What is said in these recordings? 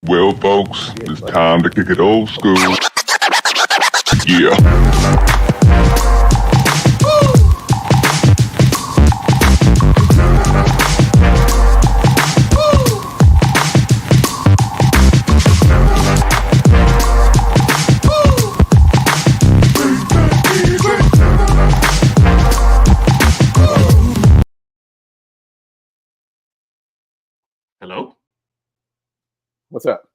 Well, folks, it's time to kick it old school. Yeah. Hello? What's up?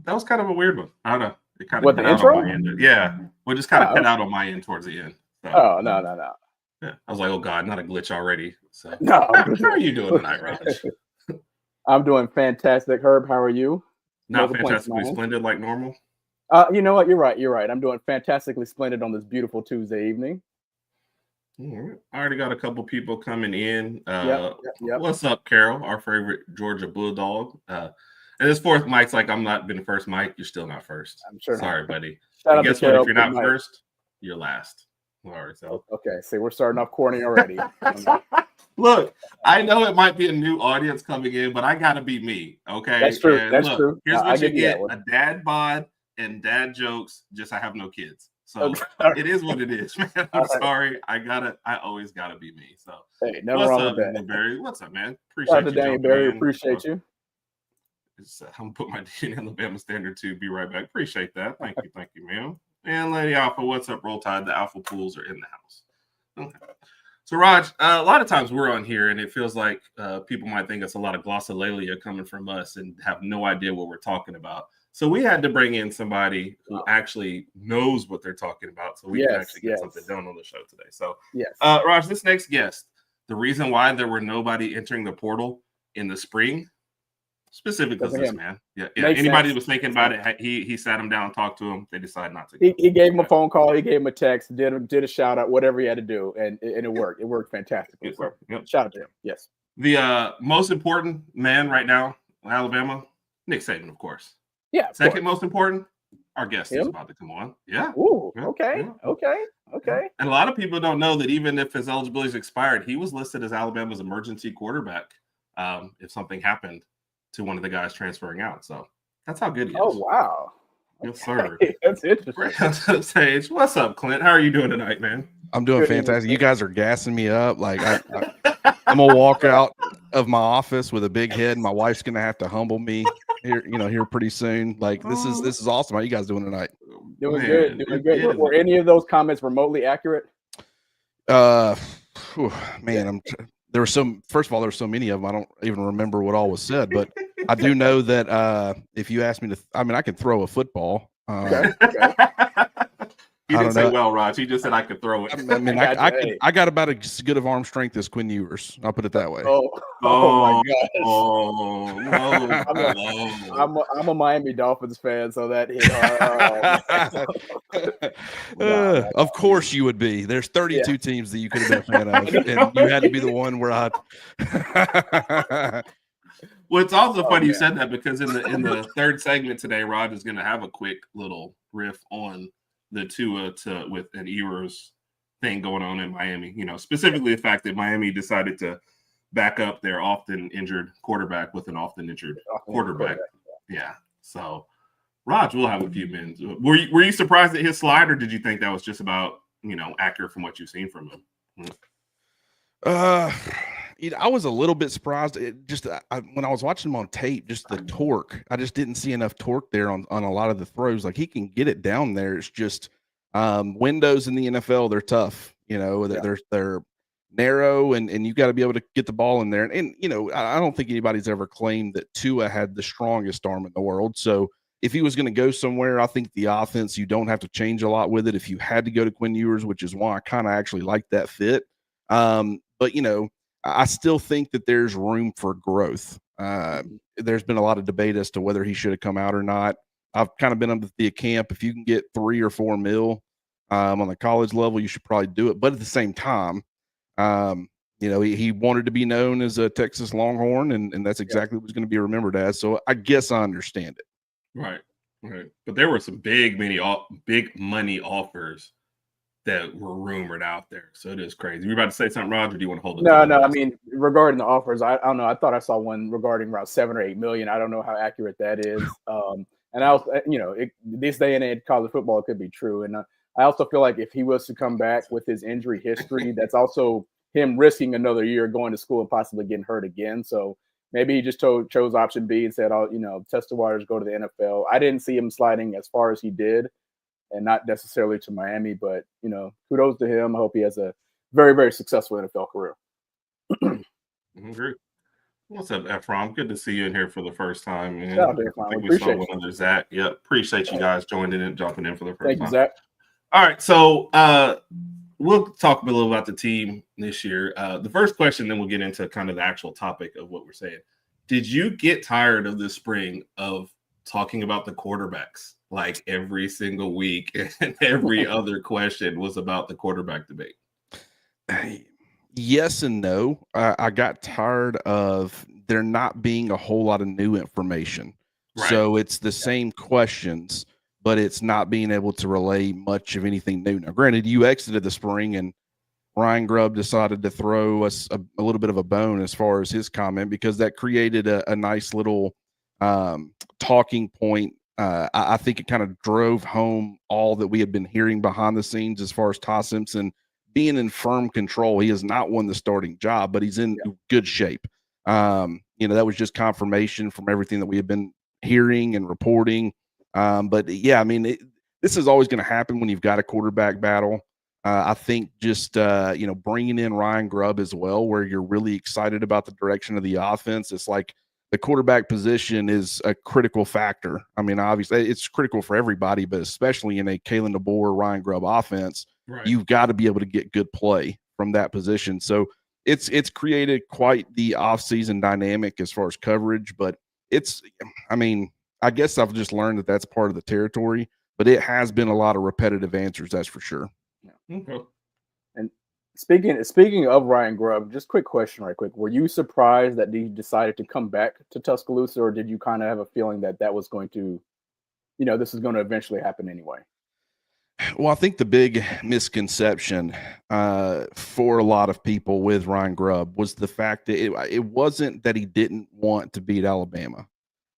That was kind of a weird one. I don't know. It kind of What, cut the out intro? on my end. Yeah. Well, just kind of Oh, cut out on my end towards the end. So, Oh, no. yeah. I was like, oh God, not a glitch already. So No. how are you doing tonight, Rodg? I'm doing fantastic. Herb, how are you? Not No complaints, fantastically man. splendid like normal. You know what? You're right. I'm doing fantastically splendid on this beautiful Tuesday evening. All right. I already got a couple people coming in. Yep. What's up, Carol, our favorite Georgia Bulldog? And this fourth mic's like, I'm not been first mic. You're still not first. I'm sure. Sorry, buddy. Shout And out to guess what? Carol. If you're not Good night. first, you're last. All right. So Okay, see, we're starting off corny already. look, I know it might be a new audience coming in, but I gotta be me. Okay. That's true. And That's look, true. Here's I what you give you that get: one. a dad bod and dad jokes. Just I have no kids. So Okay. it is what it is, man. I'm All right. sorry. I always gotta be me. So Hey, nothing what's wrong up, with that. Daniel Barry? What's up, man? Shout out Appreciate to you. Daniel jumping Barry. in. Appreciate you. I'm gonna put my D in Alabama standard too. Be right back. Appreciate that. Thank you, ma'am. And Lady Alpha, what's up? Roll Tide. The Alpha Pools are in the house. Okay. So, Rodg, a lot of times we're on here and it feels like people might think it's a lot of glossolalia coming from us and have no idea what we're talking about. So we had to bring in somebody who actually knows what they're talking about so we can actually get something done on the show today. So, Rodg, this next guest, the reason why there were nobody entering the portal in the spring, specifically because this man. Yeah. Anybody that was thinking about it, he sat him down and talked to him. They decided not to. He gave him a phone call. He gave him a text. Did a shout out. Whatever he had to do, and it worked. It worked fantastically. Yes, sir. Yep. Shout out to him. Yes. The most important man right now in Alabama, Nick Saban, of course. Yeah. Second most important, our guest is about to come on. Yeah. Ooh. Yeah. Okay. Yeah. Okay. And a lot of people don't know that even if his eligibility is expired, he was listed as Alabama's emergency quarterback if something happened to one of the guys transferring out. So that's how good he is. Oh, wow. Yes, sir. That's interesting. Right onto the stage. What's up, Clint? How are you doing tonight, man? I'm doing fantastic. You guys are gassing me up. Like I'm gonna walk out of my office with a big head. My wife's gonna have to humble me here pretty soon. Like this is awesome. How you guys doing tonight? Doing good. Were any of those comments remotely accurate? Man, there were first of all, there were so many of them. I don't even remember what all was said, but I do know that if you ask me to, I can throw a football. Okay. He didn't say well, Rodg. He just said I could throw it. I got about as good of arm strength as Quinn Ewers. I'll put it that way. Oh my gosh. No. I'm a Miami Dolphins fan, so that hit. Of course you would be. There's 32 teams that you could have been a fan of, and you had to be the one where I. Well, it's also funny you said that because in the third segment today, Rodg is going to have a quick little riff on the Tua with an Ewers thing going on in Miami. Specifically the fact that Miami decided to back up their often injured quarterback with an often injured quarterback. Yeah. So, Rodg, we'll have a few minutes. Were you surprised at his slide, or did you think that was just about accurate from what you've seen from him? I was a little bit surprised. When I was watching him on tape, just the torque, I just didn't see enough torque there on a lot of the throws. Like he can get it down there. It's just windows in the NFL. They're tough. They're narrow, and you got to be able to get the ball in there. And I don't think anybody's ever claimed that Tua had the strongest arm in the world. So if he was going to go somewhere, I think the offense, you don't have to change a lot with it. If you had to go to Quinn Ewers, which is why I kind of actually like that fit. But I still think that there's room for growth. There's been a lot of debate as to whether he should have come out or not. I've kind of been under the camp. If you can get $3 or $4 million on the college level, you should probably do it. But at the same time, he wanted to be known as a Texas Longhorn, and that's exactly what he's going to be remembered as. So I guess I understand it. Right. But there were some big money offers that were rumored out there. So it is crazy. You about to say something, Roger? Or do you want to hold it? No. I mean, regarding the offers, I don't know. I thought I saw one regarding around 7 or 8 million. I don't know how accurate that is. And I also, this day and age, college football, it could be true. And I also feel like if he was to come back with his injury history, that's also him risking another year going to school and possibly getting hurt again. So maybe he just chose option B and said, "I'll, test the waters, go to the NFL." I didn't see him sliding as far as he did, and not necessarily to Miami, but kudos to him. I hope he has a very, very successful NFL career. Agree. What's up, Ephraim? Good to see you in here for the first time, man. Shout out to Ephraim. I think we saw one other Zach. Yep. Appreciate you guys joining in and jumping in for the first time. Thank you, Zach. All right. So we'll talk a little about the team this year. The first question, then we'll get into kind of the actual topic of what we're saying. Did you get tired of this spring of talking about the quarterbacks like every single week, and every other question was about the quarterback debate? Yes and no. I got tired of there not being a whole lot of new information. Right. So it's the same questions, but it's not being able to relay much of anything new. Now, granted, you exited the spring and Ryan Grubb decided to throw us a little bit of a bone as far as his comment, because that created a nice little talking point. I think it kind of drove home all that we had been hearing behind the scenes as far as Ty Simpson being in firm control. He has not won the starting job, but he's in good shape. That was just confirmation from everything that we have been hearing and reporting. But yeah, I mean, this is always going to happen when you've got a quarterback battle. I think just, bringing in Ryan Grubb as well, where you're really excited about the direction of the offense. It's like the quarterback position is a critical factor. I mean, obviously it's critical for everybody, but especially in a Kalen DeBoer, Ryan Grubb offense. Right. You've got to be able to get good play from that position. So it's created quite the offseason dynamic as far as coverage, but I guess I've just learned that that's part of the territory, but it has been a lot of repetitive answers. That's for sure. Yeah. Okay. And speaking of Ryan Grubb, just quick question right quick. Were you surprised that he decided to come back to Tuscaloosa, or did you kind of have a feeling that was going to, this is going to eventually happen anyway? Well, I think the big misconception for a lot of people with Ryan Grubb was the fact that it wasn't that he didn't want to beat Alabama.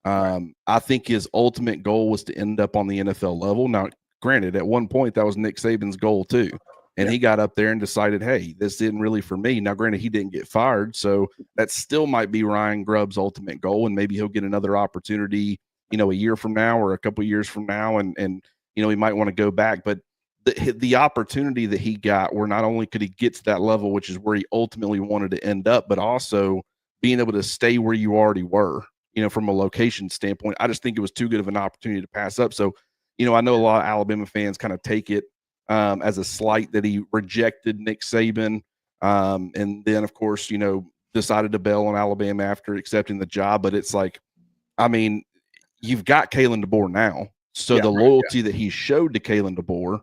Right. I think his ultimate goal was to end up on the NFL level. Now, granted, at one point that was Nick Saban's goal too. And he got up there and decided, hey, this isn't really for me. Now, granted, he didn't get fired, so that still might be Ryan Grubb's ultimate goal, and maybe he'll get another opportunity, a year from now or a couple of years from now, and he might want to go back. But the opportunity that he got, where not only could he get to that level, which is where he ultimately wanted to end up, but also being able to stay where you already were, from a location standpoint. I just think it was too good of an opportunity to pass up. So, I know a lot of Alabama fans kind of take it as a slight that he rejected Nick Saban. And then, of course, decided to bail on Alabama after accepting the job. But it's like, I mean, you've got Kalen DeBoer now. So the loyalty that he showed to Kalen DeBoer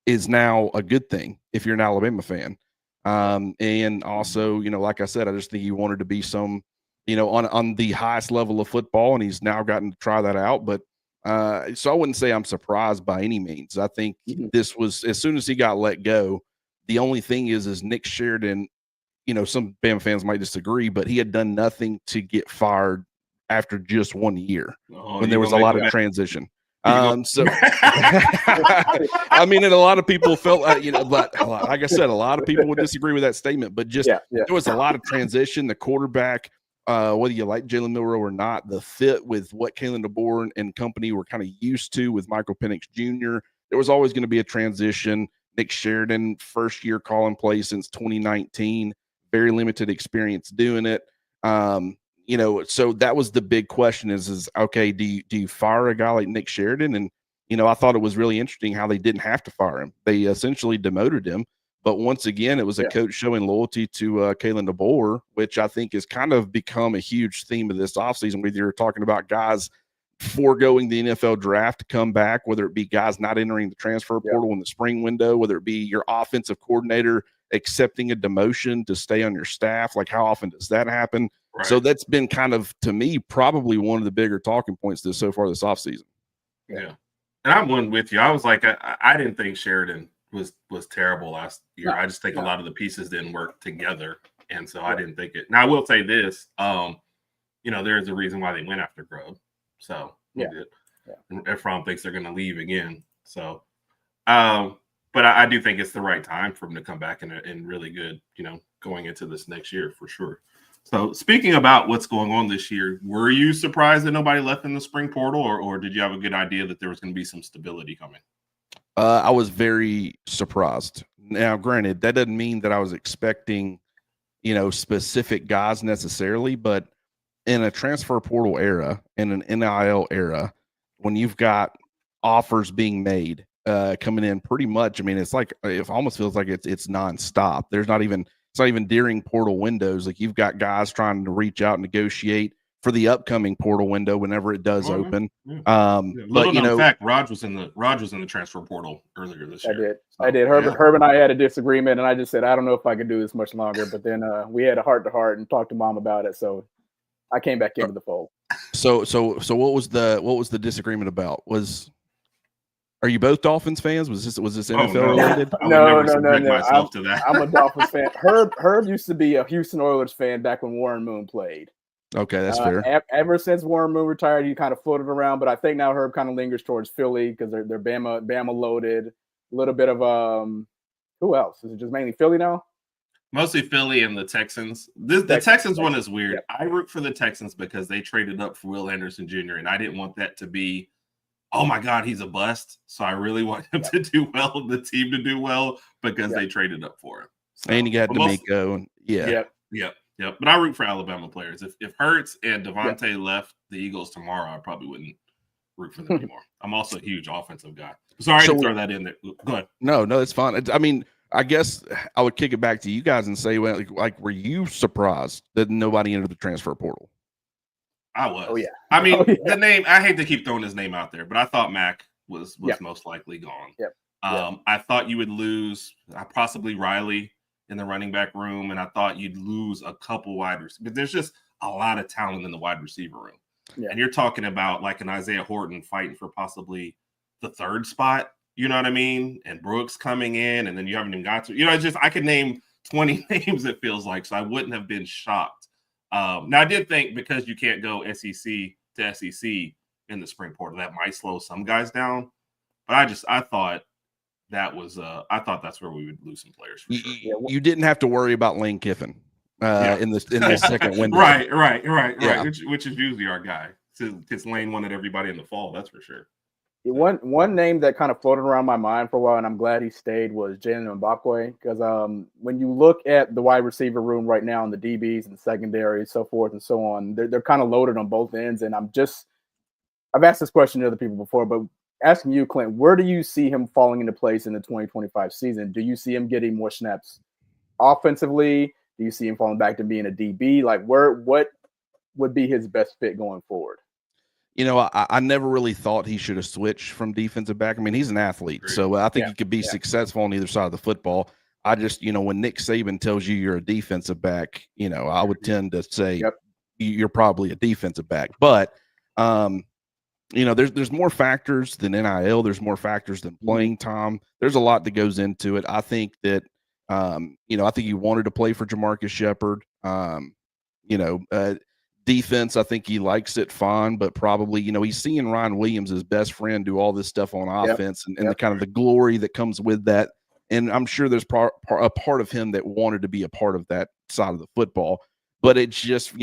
is now a good thing if you're an Alabama fan. And also, like I said, I just think he wanted to be some, on the highest level of football, and he's now gotten to try that out. But so I wouldn't say I'm surprised by any means. I think this was, as soon as he got let go, the only thing is Nick Sheridan, some Bama fans might disagree, but he had done nothing to get fired after just 1 year when there was a lot of transition. So I mean, and a lot of people felt, but like I said, a lot of people would disagree with that statement, but just there was a lot of transition. The quarterback, whether you like Jalen Milroe or not, the fit with what Kalen DeBoer and company were kind of used to with Michael Penix Jr., there was always going to be a transition. Nick Sheridan, first year calling play since 2019, very limited experience doing it. So that was the big question is okay, do you fire a guy like Nick Sheridan? And, I thought it was really interesting how they didn't have to fire him. They essentially demoted him. But once again, it was a coach showing loyalty to Kalen DeBoer, which I think has kind of become a huge theme of this offseason, whether you're talking about guys foregoing the NFL draft to come back, whether it be guys not entering the transfer portal in the spring window, whether it be your offensive coordinator accepting a demotion to stay on your staff. Like, how often does that happen? Right. So that's been kind of, to me, probably one of the bigger talking points so far this offseason. Yeah. And I'm one with you. I was like, I didn't think Sheridan was terrible last year. No, I just think no. a lot of the pieces didn't work together, and so I didn't think it. Now I will say this, there's a reason why they went after Grubb. So and Efron thinks they're going to leave again. So, but I do think it's the right time for him to come back and really good, going into this next year for sure. So speaking about what's going on this year, were you surprised that nobody left in the spring portal, or did you have a good idea that there was going to be some stability coming? I was very surprised. Now, granted, that doesn't mean that I was expecting, specific guys necessarily, but in a transfer portal era, in an NIL era, when you've got offers being made coming in pretty much, I mean, it almost feels like it's nonstop. It's not even during portal windows. Like, you've got guys trying to reach out and negotiate for the upcoming portal window whenever it does open. Yeah. But in fact, Rodg was in the transfer portal earlier this year. I did. Herb and I had a disagreement, and I just said, I don't know if I can do this much longer. But then we had a heart-to-heart and talked to Mom about it, so I came back into the fold. So what was the disagreement about? Are you both Dolphins fans? Was this NFL related? No. I'm a Dolphins fan. Herb used to be a Houston Oilers fan back when Warren Moon played. Okay, that's fair. Ever since Warren Moon retired, he kind of floated around, but I think now Herb kind of lingers towards Philly because they're Bama loaded. A little bit of who else? Is it just mainly Philly now? Mostly Philly and the Texans. The Texans one is weird. Yep. I root for the Texans because they traded up for Will Anderson Jr., and I didn't want that to be, oh my God, he's a bust. So I really want him to do well, the team to do well, because they traded up for him. So, and you got D'Amico. Yep. But I root for Alabama players. If Hurts and Devontae left the Eagles tomorrow, I probably wouldn't root for them anymore. I'm also a huge offensive guy. Sorry to throw that in there. Go ahead. No, it's fine. I mean, I guess I would kick it back to you guys and say, well, like, were you surprised that nobody entered the transfer portal? I was. Oh, yeah. I mean, the name, I hate to keep throwing his name out there, but I thought Mac was most likely gone. Yep. I thought you would lose possibly Riley in the running back room, and I thought you'd lose a couple wide receivers. But there's just a lot of talent in the wide receiver room. Yeah. And you're talking about like an Isaiah Horton fighting for possibly the third spot. You know what I mean? And Brooks coming in, and then you haven't even got to, it's just, I could name 20 names, it feels like, so I wouldn't have been shocked. Now, I did think because you can't go SEC to SEC in the spring portal, that might slow some guys down. But I thought that's where we would lose some players for sure. You didn't have to worry about Lane Kiffin in the second window. Right. Which is usually our guy. Because Lane wanted everybody in the fall, that's for sure. One name that kind of floated around my mind for a while, and I'm glad he stayed, was Jalen Mbakwe. Because when you look at the wide receiver room right now, and the DBs and secondary, so forth and so on, they're kind of loaded on both ends. And I've asked this question to other people before, but asking you, Clint, where do you see him falling into place in the 2025 season? Do you see him getting more snaps offensively? Do you see him falling back to being a DB? Like, what would be his best fit going forward? I never really thought he should have switched from defensive back. I mean, he's an athlete, so I think he could be successful on either side of the football. I just, when Nick Saban tells you you're a defensive back, I would tend to say you're probably a defensive back. But, there's more factors than NIL. There's more factors than playing time. There's a lot that goes into it. I think that, I think he wanted to play for Jamarcus Shepard. Defense, I think he likes it fine, but probably, he's seeing Ryan Williams, his best friend, do all this stuff on offense and the kind of the glory that comes with that. And I'm sure there's a part of him that wanted to be a part of that side of the football. But it's just,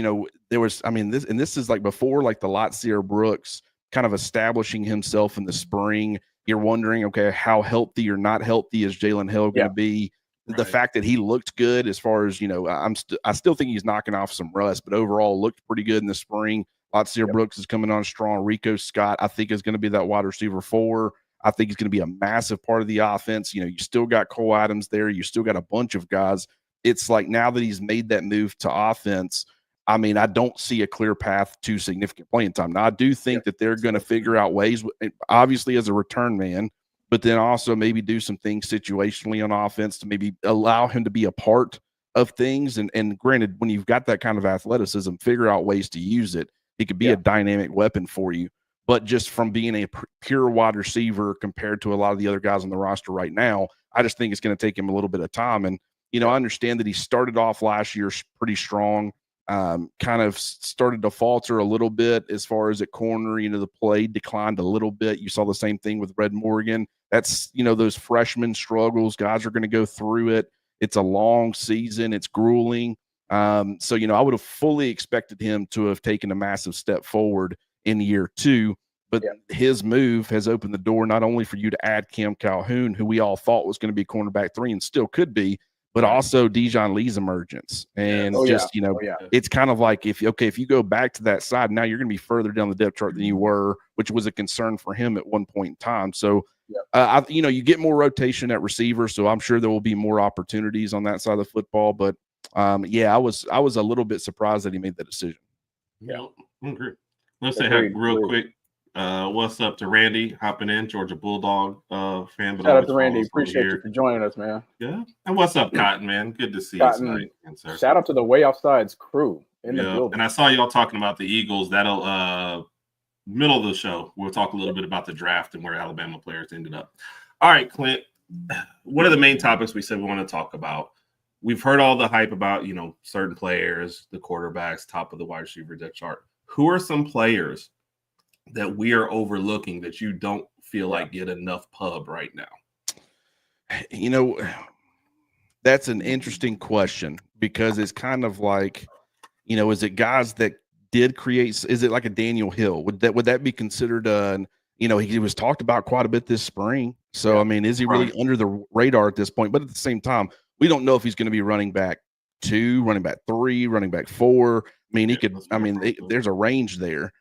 there was, this is like before, like the Latsier Brooks kind of establishing himself in the spring. You're wondering, okay, how healthy or not healthy is Jalen Hill going to be? The fact that he looked good as far as, I still think he's knocking off some rust, but overall looked pretty good in the spring. Latsier Brooks is coming on strong. Rico Scott, I think, is going to be that wide receiver 4. I think he's going to be a massive part of the offense. You still got Cole Adams there. You still got a bunch of guys. It's like now that he's made that move to offense, I don't see a clear path to significant playing time. Now, I do think that they're going to figure out ways, obviously as a return man, but then also maybe do some things situationally on offense to maybe allow him to be a part of things. And granted, when you've got that kind of athleticism, figure out ways to use it. He could be a dynamic weapon for you. But just from being a pure wide receiver compared to a lot of the other guys on the roster right now, I just think it's going to take him a little bit of time. And, you know, I understand that he started off last year pretty strong, kind of started to falter a little bit as far as at corner. You know, the play declined a little bit. You saw the same thing with Red Morgan. That's, you know, those freshman struggles. Guys are going to go through it. It's a long season. It's grueling. So, you know, I would have fully expected him to have taken a massive step forward in year 2. But his move has opened the door not only for you to add Cam Calhoun, who we all thought was going to be cornerback 3 and still could be, but also Dijon Lee's emergence. And you know, it's kind of like if you go back to that side, now you're going to be further down the depth chart than you were, which was a concern for him at one point in time. So, you know, you get more rotation at receiver, so I'm sure there will be more opportunities on that side of the football. But I was a little bit surprised that he made that decision. Yeah, I agree. Let's say real quick. What's up to Randy hopping in, Georgia Bulldog fan. Shout out to Randy. Appreciate you for joining us, man. Yeah. And what's up, Cotton, man? Good to see you tonight. Shout out to the Way Offsides crew in the building. And I saw y'all talking about the Eagles. That'll middle of the show. We'll talk a little bit about the draft and where Alabama players ended up. All right, Clint. What are the main topics we said we want to talk about? We've heard all the hype about, you know, certain players, the quarterbacks, top of the wide receiver depth chart. Who are some players that we are overlooking that you don't feel like get enough pub right now? You know, that's an interesting question because it's kind of like, you know, is it guys that did create? Is it like a Daniel Hill? Would that be considered? You know, he was talked about quite a bit this spring. So I mean, is he really under the radar at this point? But at the same time, we don't know if he's going to be running back 2, running back 3, running back 4. I mean, he could. I mean, there's a range there.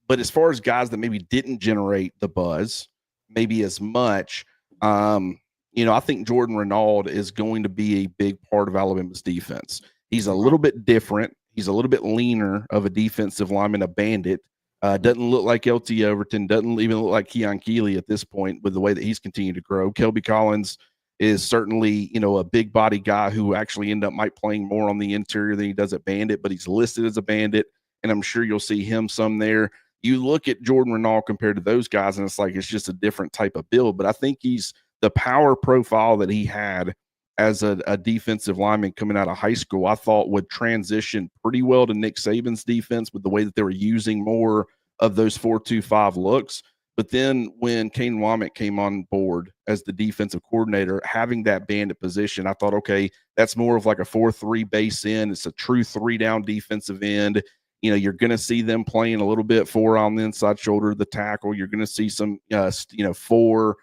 But as far as guys that maybe didn't generate the buzz, maybe as much, you know, I think Jordan Renaud is going to be a big part of Alabama's defense. He's a little bit different. He's a little bit leaner of a defensive lineman, a bandit. Doesn't look like LT Overton. Doesn't even look like Keon Keeley at this point with the way that he's continued to grow. Kelby Collins is certainly, you know, a big body guy who actually might playing more on the interior than he does at bandit, but he's listed as a bandit, and I'm sure you'll see him some there. You look at Jordan Renaud compared to those guys, and it's like it's just a different type of build. But I think he's the power profile that he had as a defensive lineman coming out of high school, I thought would transition pretty well to Nick Saban's defense with the way that they were using more of those 4-2-5 looks. But then when Kane Womack came on board as the defensive coordinator, having that bandit position, I thought, okay, that's more of like a 4-3 base end. It's a true 3-down defensive end. You know, you're going to see them playing a little bit 4 on the inside shoulder of the tackle. You're going to see some, 4-5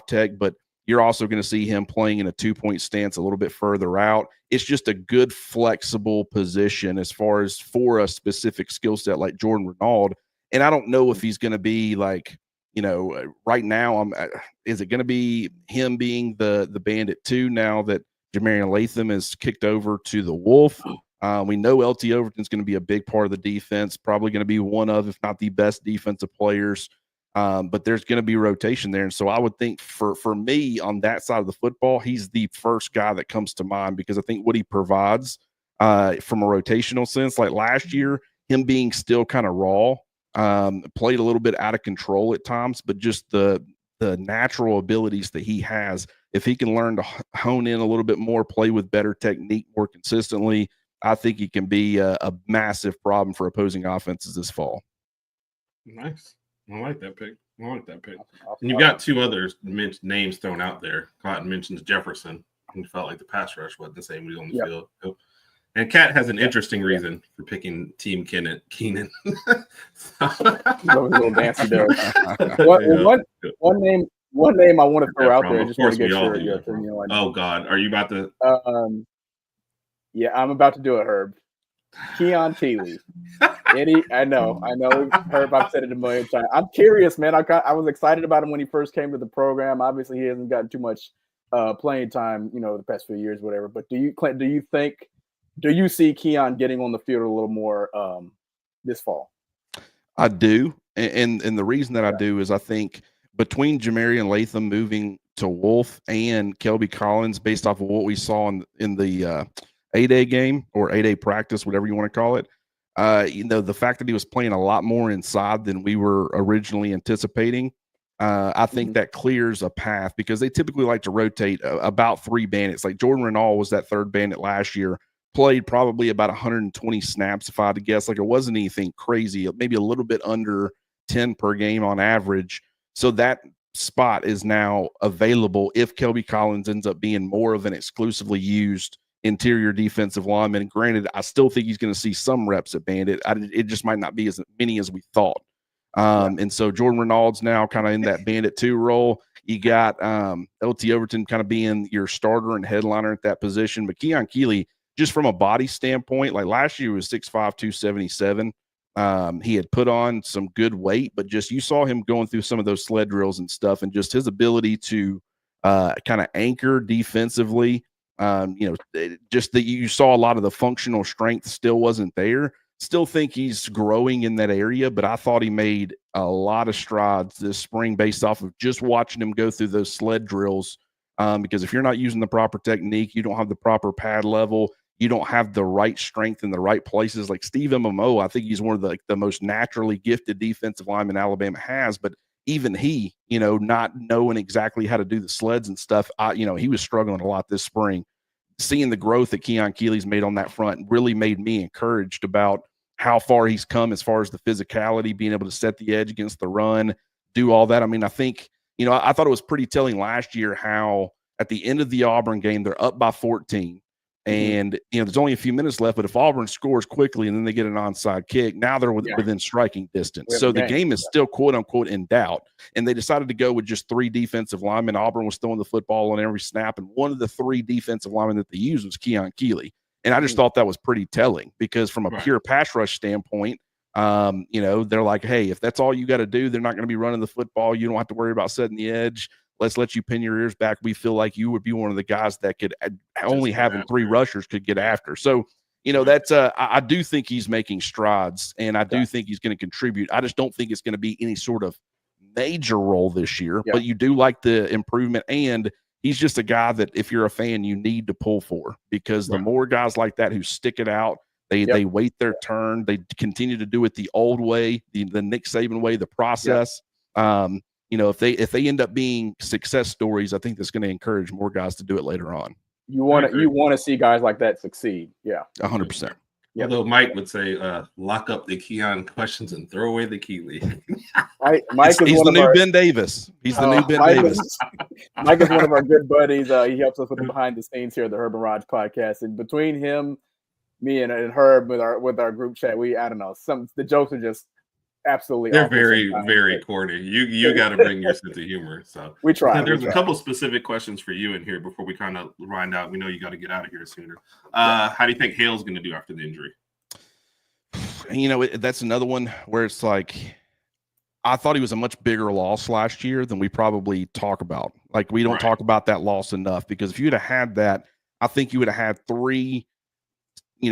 tech, but you're also going to see him playing in a 2-point stance a little bit further out. It's just a good flexible position as far as for a specific skill set like Jordan Renaud. And I don't know if he's going to be like, you know, right now, is it going to be him being the bandit too now that Jamarian Latham is kicked over to the Wolf? We know LT Overton's going to be a big part of the defense, probably going to be one of, if not the best defensive players. But there's going to be rotation there. And so I would think for me on that side of the football, he's the first guy that comes to mind because I think what he provides from a rotational sense, like last year, him being still kind of raw, played a little bit out of control at times, but just the natural abilities that he has, if he can learn to hone in a little bit more, play with better technique more consistently, I think he can be a massive problem for opposing offenses this fall. Nice. I like that pick. And you've got 2 other names thrown out there. Cotton mentions Jefferson. He felt like the pass rush wasn't the same when he was on the field. And Kat has an interesting reason for picking Team Keenan. Little dancey there. One name I want to throw out there. I just want to get your opinion on. Oh God, are you about to? Yeah, I'm about to do it, Herb. Keon Keeley. I know. Herb, I've said it a million times. I'm curious, man. I was excited about him when he first came to the program. Obviously, he hasn't gotten too much playing time, the past few years, whatever. But Clint, do you see Keon getting on the field a little more this fall? I do. And the reason that I do is I think between Jamarian Latham moving to Wolf and Kelby Collins, based off of what we saw in the A-Day game or A-Day practice, whatever you want to call it, the fact that he was playing a lot more inside than we were originally anticipating, I think that clears a path because they typically like to rotate about 3 bandits. Like Jordan Renaud was that third bandit last year, played probably about 120 snaps, if I had to guess. Like it wasn't anything crazy, maybe a little bit under 10 per game on average. So that spot is now available if Kelby Collins ends up being more of an exclusively used interior defensive lineman. And granted, I still think he's going to see some reps at bandit. It just might not be as many as we thought. And so Jordan Renaud's now kind of in that bandit 2 role. You got LT Overton kind of being your starter and headliner at that position. But Keon Keeley, just from a body standpoint, like last year was 6'5", 277. He had put on some good weight, but just you saw him going through some of those sled drills and stuff, and just his ability to kind of anchor defensively. Just that you saw a lot of the functional strength still wasn't there. Still think he's growing in that area, but I thought he made a lot of strides this spring based off of just watching him go through those sled drills. Because if you're not using the proper technique, you don't have the proper pad level, you don't have the right strength in the right places. Like Steve MMO, I think he's one of the most naturally gifted defensive linemen Alabama has, but even he, not knowing exactly how to do the sleds and stuff, he was struggling a lot this spring. Seeing the growth that Keon Keeley's made on that front really made me encouraged about how far he's come as far as the physicality, being able to set the edge against the run, do all that. I mean, I think, I thought it was pretty telling last year how at the end of the Auburn game, they're up by 14. And, there's only a few minutes left, but if Auburn scores quickly and then they get an onside kick, now they're within striking distance. So the game is still, quote unquote, in doubt. And they decided to go with just 3 defensive linemen. Auburn was throwing the football on every snap. And one of the 3 defensive linemen that they used was Keon Keeley. And I just thought that was pretty telling because from a pure pass rush standpoint, they're like, hey, if that's all you got to do, they're not going to be running the football. You don't have to worry about setting the edge. Let's let you pin your ears back. We feel like you would be one of the guys that could only having 3 rushers could get after. So, that's I do think he's making strides, and I do think he's going to contribute. I just don't think it's going to be any sort of major role this year, but you do like the improvement, and he's just a guy that if you're a fan, you need to pull for because the more guys like that who stick it out, they wait their turn, they continue to do it the old way, the Nick Saban way, the process. If they end up being success stories, I think that's going to encourage more guys to do it later on. You want to see guys like that succeed. Yeah, 100%. Yeah, though Mike would say, lock up the Keon questions and throw away the Keeley. Mike is he's one the of new our, Ben Davis. He's the new Ben Davis. Mike is one of our good buddies. He helps us with the behind the scenes here at the HerbnRodg Podcast. And between him, me, and Herb with our group chat, I don't know, the jokes are just absolutely. They're very, very corny. You got to bring your sense of humor. So we try. There's a couple specific questions for you in here before we kind of wind out. We know you got to get out of here sooner. How do you think Hale's going to do after the injury? That's another one where it's like I thought he was a much bigger loss last year than we probably talk about. Like we don't talk about that loss enough because if you'd have had that, I think you would have had 3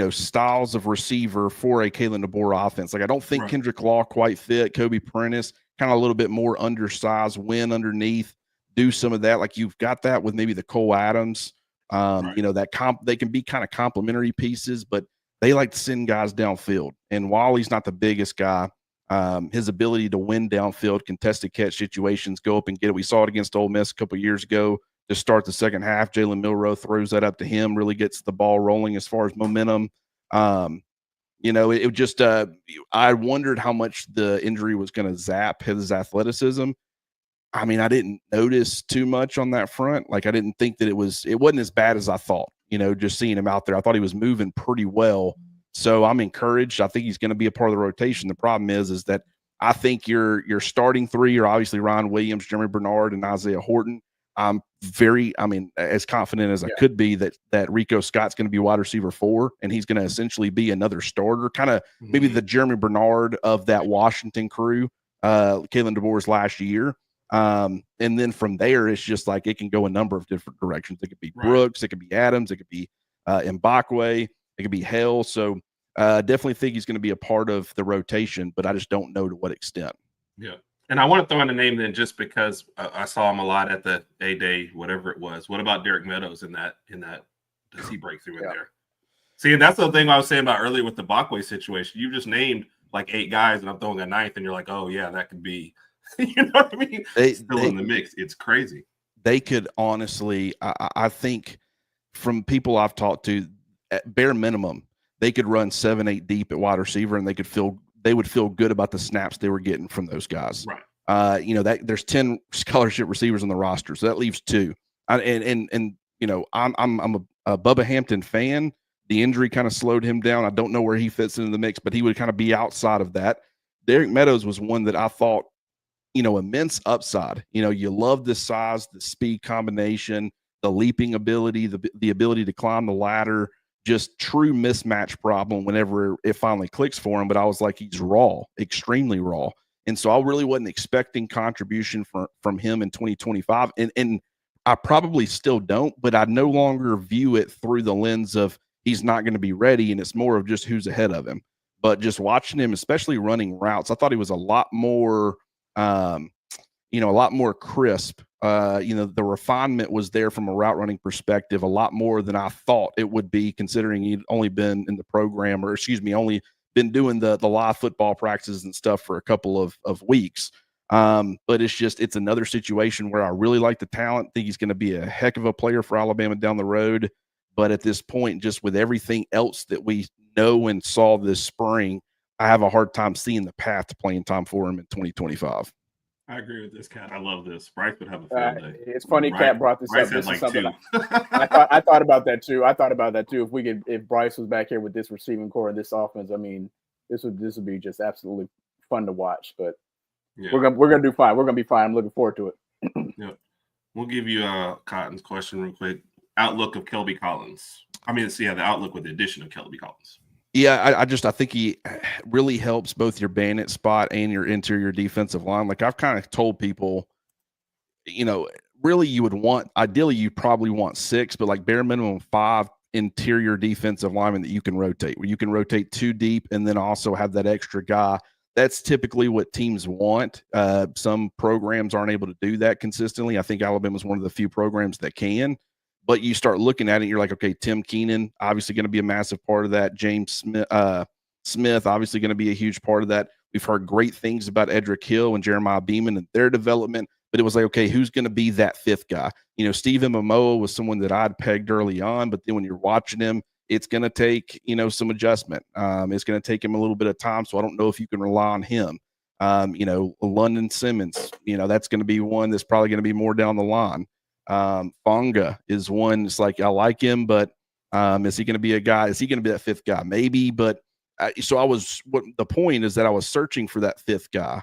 styles of receiver for a Kalen DeBoer offense. Like I don't think Kendrick Law quite fit. Kobe Prentice kind of a little bit more undersized, win underneath, do some of that. Like you've got that with maybe the Cole Adams. They can be kind of complementary pieces, but they like to send guys downfield. And while he's not the biggest guy, his ability to win downfield, contested catch situations, go up and get it. We saw it against Ole Miss a couple of years ago. To start the second half, Jalen Milroe throws that up to him, really gets the ball rolling as far as momentum. It just I wondered how much the injury was going to zap his athleticism. I mean, I didn't notice too much on that front. Like I didn't think that it wasn't as bad as I thought, just seeing him out there. I thought he was moving pretty well. So I'm encouraged. I think he's going to be a part of the rotation. The problem is that I think your starting 3 are obviously Ryan Williams, Jeremy Bernard, and Isaiah Horton. I'm as confident as I could be that Rico Scott's going to be wide receiver 4, and he's going to essentially be another starter, kind of maybe the Jeremy Bernard of that Washington crew, Kalen DeBoer's last year. And then from there, it's just like it can go a number of different directions. It could be Brooks, it could be Adams, it could be Mbakwe, it could be Hale. So definitely think he's going to be a part of the rotation, but I just don't know to what extent. Yeah. And I want to throw in a name then just because I saw him a lot at the A-Day, whatever it was. What about Derek Meadows in that does he break through in there? See, and that's the thing I was saying about earlier with the Mbakwe situation. You just named like 8 guys and I'm throwing a 9th and you're like, oh yeah, that could be You know what I mean? Still in the mix. It's crazy. They could honestly, I think from people I've talked to, at bare minimum, they could run 7-8 deep at wide receiver, and they would feel good about the snaps they were getting from those guys. Right. That there's 10 scholarship receivers on the roster, so that leaves 2. I'm a Bubba Hampton fan. The injury kind of slowed him down. I don't know where he fits into the mix, but he would kind of be outside of that. Derek Meadows was one that I thought, immense upside. You love the size, the speed combination, the leaping ability, the ability to climb the ladder, just true mismatch problem whenever it finally clicks for him. But I was like, he's raw, extremely raw. And so I really wasn't expecting contribution from him in 2025. And I probably still don't, but I no longer view it through the lens of he's not going to be ready. And it's more of just who's ahead of him. But just watching him, especially running routes, I thought he was a lot more, a lot more crisp. The refinement was there from a route running perspective, a lot more than I thought it would be, considering he'd only been in the program, only been doing the live football practices and stuff for a couple of weeks. But it's another situation where I really like the talent, think he's going to be a heck of a player for Alabama down the road. But at this point, just with everything else that we know and saw this spring, I have a hard time seeing the path to playing time for him in 2025. I agree with this, Cat. I love this. Bryce would have a field day. It's funny, Cat brought this Bryce up. This is like something 2. I thought about that too. If Bryce was back here with this receiving core and this offense, I mean, this would be just absolutely fun to watch. But we're gonna do fine. We're gonna be fine. I'm looking forward to it. Yeah, we'll give you Cotton's question real quick. Outlook of Kelby Collins. The outlook with the addition of Kelby Collins. Yeah, I think he really helps both your bandit spot and your interior defensive line. Like I've kind of told people, really ideally you probably want 6, but like bare minimum 5 interior defensive linemen that you can rotate, where you can rotate 2 deep and then also have that extra guy. That's typically what teams want. Some programs aren't able to do that consistently. I think Alabama's one of the few programs that can. But you start looking at it, you're like, okay, Tim Keenan, obviously going to be a massive part of that. James Smith, obviously going to be a huge part of that. We've heard great things about Edric Hill and Jeremiah Beeman and their development, but it was like, okay, who's going to be that 5th guy? Steve Momoa was someone that I'd pegged early on, but then when you're watching him, it's going to take, some adjustment. It's going to take him a little bit of time, so I don't know if you can rely on him. London Simmons, that's going to be one that's probably going to be more down the line. Fonga is one. It's like I like him, but is he going to be a guy? Is he going to be that 5th guy? Maybe, but the point is that I was searching for that 5th guy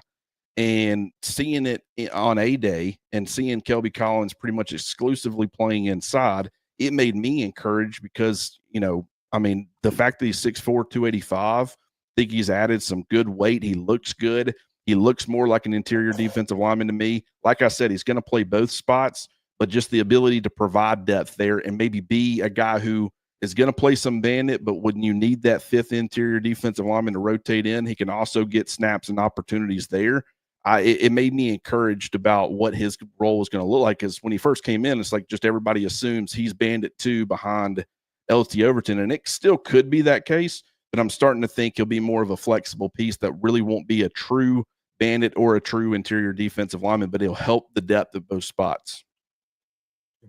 and seeing it on a day and seeing Kelby Collins pretty much exclusively playing inside. It made me encouraged because the fact that he's 6'4", 285, I think he's added some good weight. He looks good. He looks more like an interior defensive lineman to me. Like I said, he's going to play both spots. But just the ability to provide depth there and maybe be a guy who is going to play some bandit, but when you need that 5th interior defensive lineman to rotate in, he can also get snaps and opportunities there. It made me encouraged about what his role is going to look like, because when he first came in, it's like just everybody assumes he's bandit 2 behind LT Overton, and it still could be that case, but I'm starting to think he'll be more of a flexible piece that really won't be a true bandit or a true interior defensive lineman, but he'll help the depth of both spots.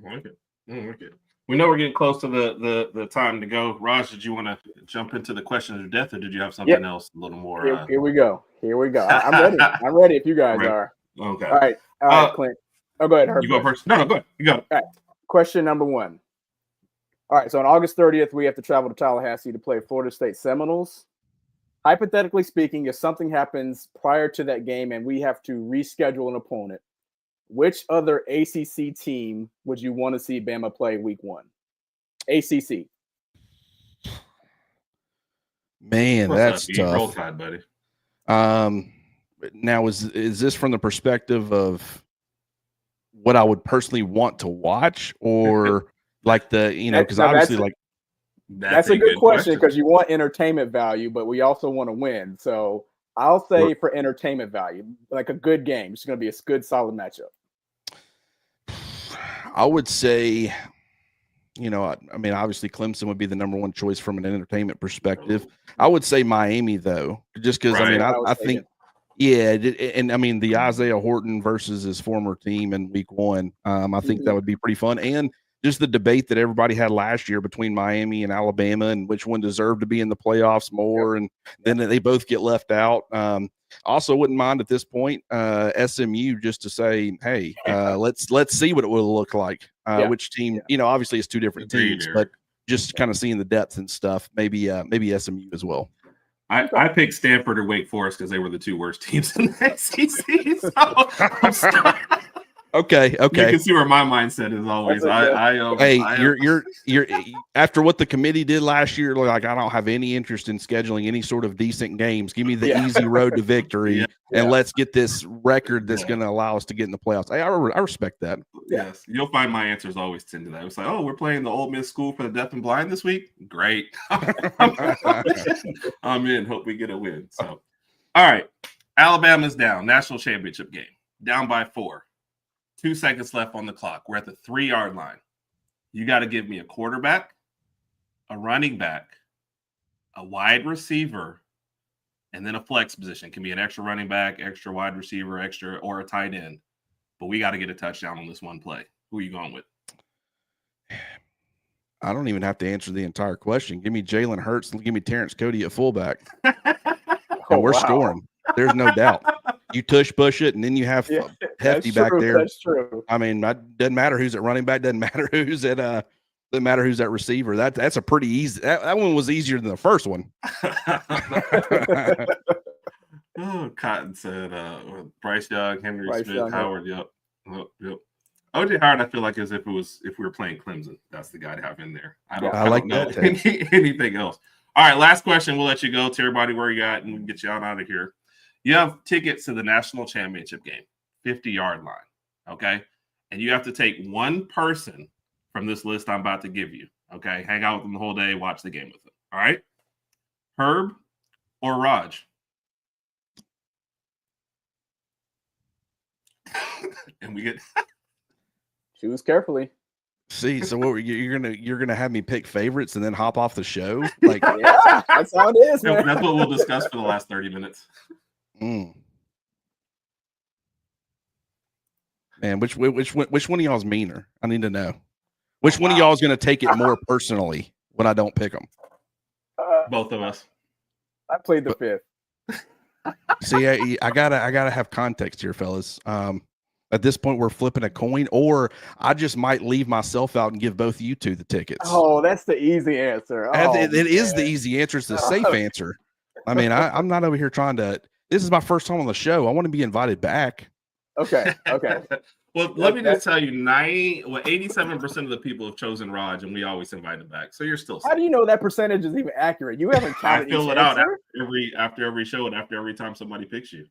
I like it. We know we're getting close to the time to go. Raj, did you want to jump into the question of death, or did you have something else a little more? Here we go. I'm ready. I'm ready if you guys are. Okay. All right, Clint. Oh, go ahead, Herb. You go first. No, go ahead. You got it. All right. Question number 1. All right, so on August 30th, we have to travel to Tallahassee to play Florida State Seminoles. Hypothetically speaking, if something happens prior to that game and we have to reschedule an opponent, which other ACC team would you want to see Bama play week 1? ACC. Man, that's tough. Roll Tide, buddy. Now, is this from the perspective of what I would personally want to watch, or like because obviously that's a good question, because you want entertainment value, but we also want to win. So I'll say for entertainment value, like a good game, it's going to be a good, solid matchup. I would say, obviously Clemson would be the number 1 choice from an entertainment perspective. I would say Miami, though, just because, I think Yeah, and I mean the Isaiah Horton versus his former team in week 1. I think that would be pretty fun. And just the debate that everybody had last year between Miami and Alabama and which one deserved to be in the playoffs more. And then they both get left out. Also wouldn't mind at this point, SMU just to say, hey, let's see what it will look like. Which team, obviously it's two different teams, but just kind of seeing the depth and stuff, maybe SMU as well. I picked Stanford or Wake Forest because they were the two worst teams in the SEC. So I'm sorry. Okay. You can see where my mindset is always. You're after what the committee did last year. Like, I don't have any interest in scheduling any sort of decent games. Give me the easy road to victory, and let's get this record that's going to allow us to get in the playoffs. I respect that. Yes, you'll find my answers always tend to that. It's like, oh, we're playing the Ole Miss School for the Deaf and Blind this week. Great, I'm in. Hope we get a win. So, all right, Alabama's down. National championship game, down by 4. 2 seconds left on the clock. We're at the 3-yard line. You got to give me a quarterback, a running back, a wide receiver, and then a flex position. It can be an extra running back, extra wide receiver, extra, or a tight end. But we got to get a touchdown on this one play. Who are you going with? I don't even have to answer the entire question. Give me Jalen Hurts and give me Terrence Cody at fullback. And we're scoring. There's no doubt. You tush push it, and then you have Hefty back there. That's true. I mean, doesn't matter who's at running back. Doesn't matter who's at receiver. That's a pretty easy. That one was easier than the first one. Cotton said Bryce Young, Henry Smith, Howard. Yep. OJ Howard, I feel like as if we were playing Clemson. That's the guy to have in there. I don't know anything else. All right, last question. We'll let you go. Tell everybody where you at, and we can get you out of here. You have tickets to the national championship game, 50-yard line, okay? And you have to take one person from this list I'm about to give you, okay? Hang out with them the whole day, watch the game with them, all right? Herb or Rodg? And we get choose carefully. See, so what you're gonna have me pick favorites and then hop off the show? Like, yeah, that's how it is, man. That's what we'll discuss for the last 30 minutes. Man, which one of y'all is meaner? I need to know. Which one of y'all is going to take it more personally when I don't pick them? Both of us. I played the fifth. See, I gotta have context here, fellas. At this point, we're flipping a coin, or I just might leave myself out and give both of you two the tickets. Oh, that's the easy answer. It is the easy answer. It's the safe answer. I mean, I'm not over here trying to. This is my first time on the show. I want to be invited back. Okay. Well, let me just tell you, 87% of the people have chosen Rodg, and we always invite him back. So you're still safe. How do you know that percentage is even accurate? You haven't counted. I fill it out after every show and after every time somebody picks you.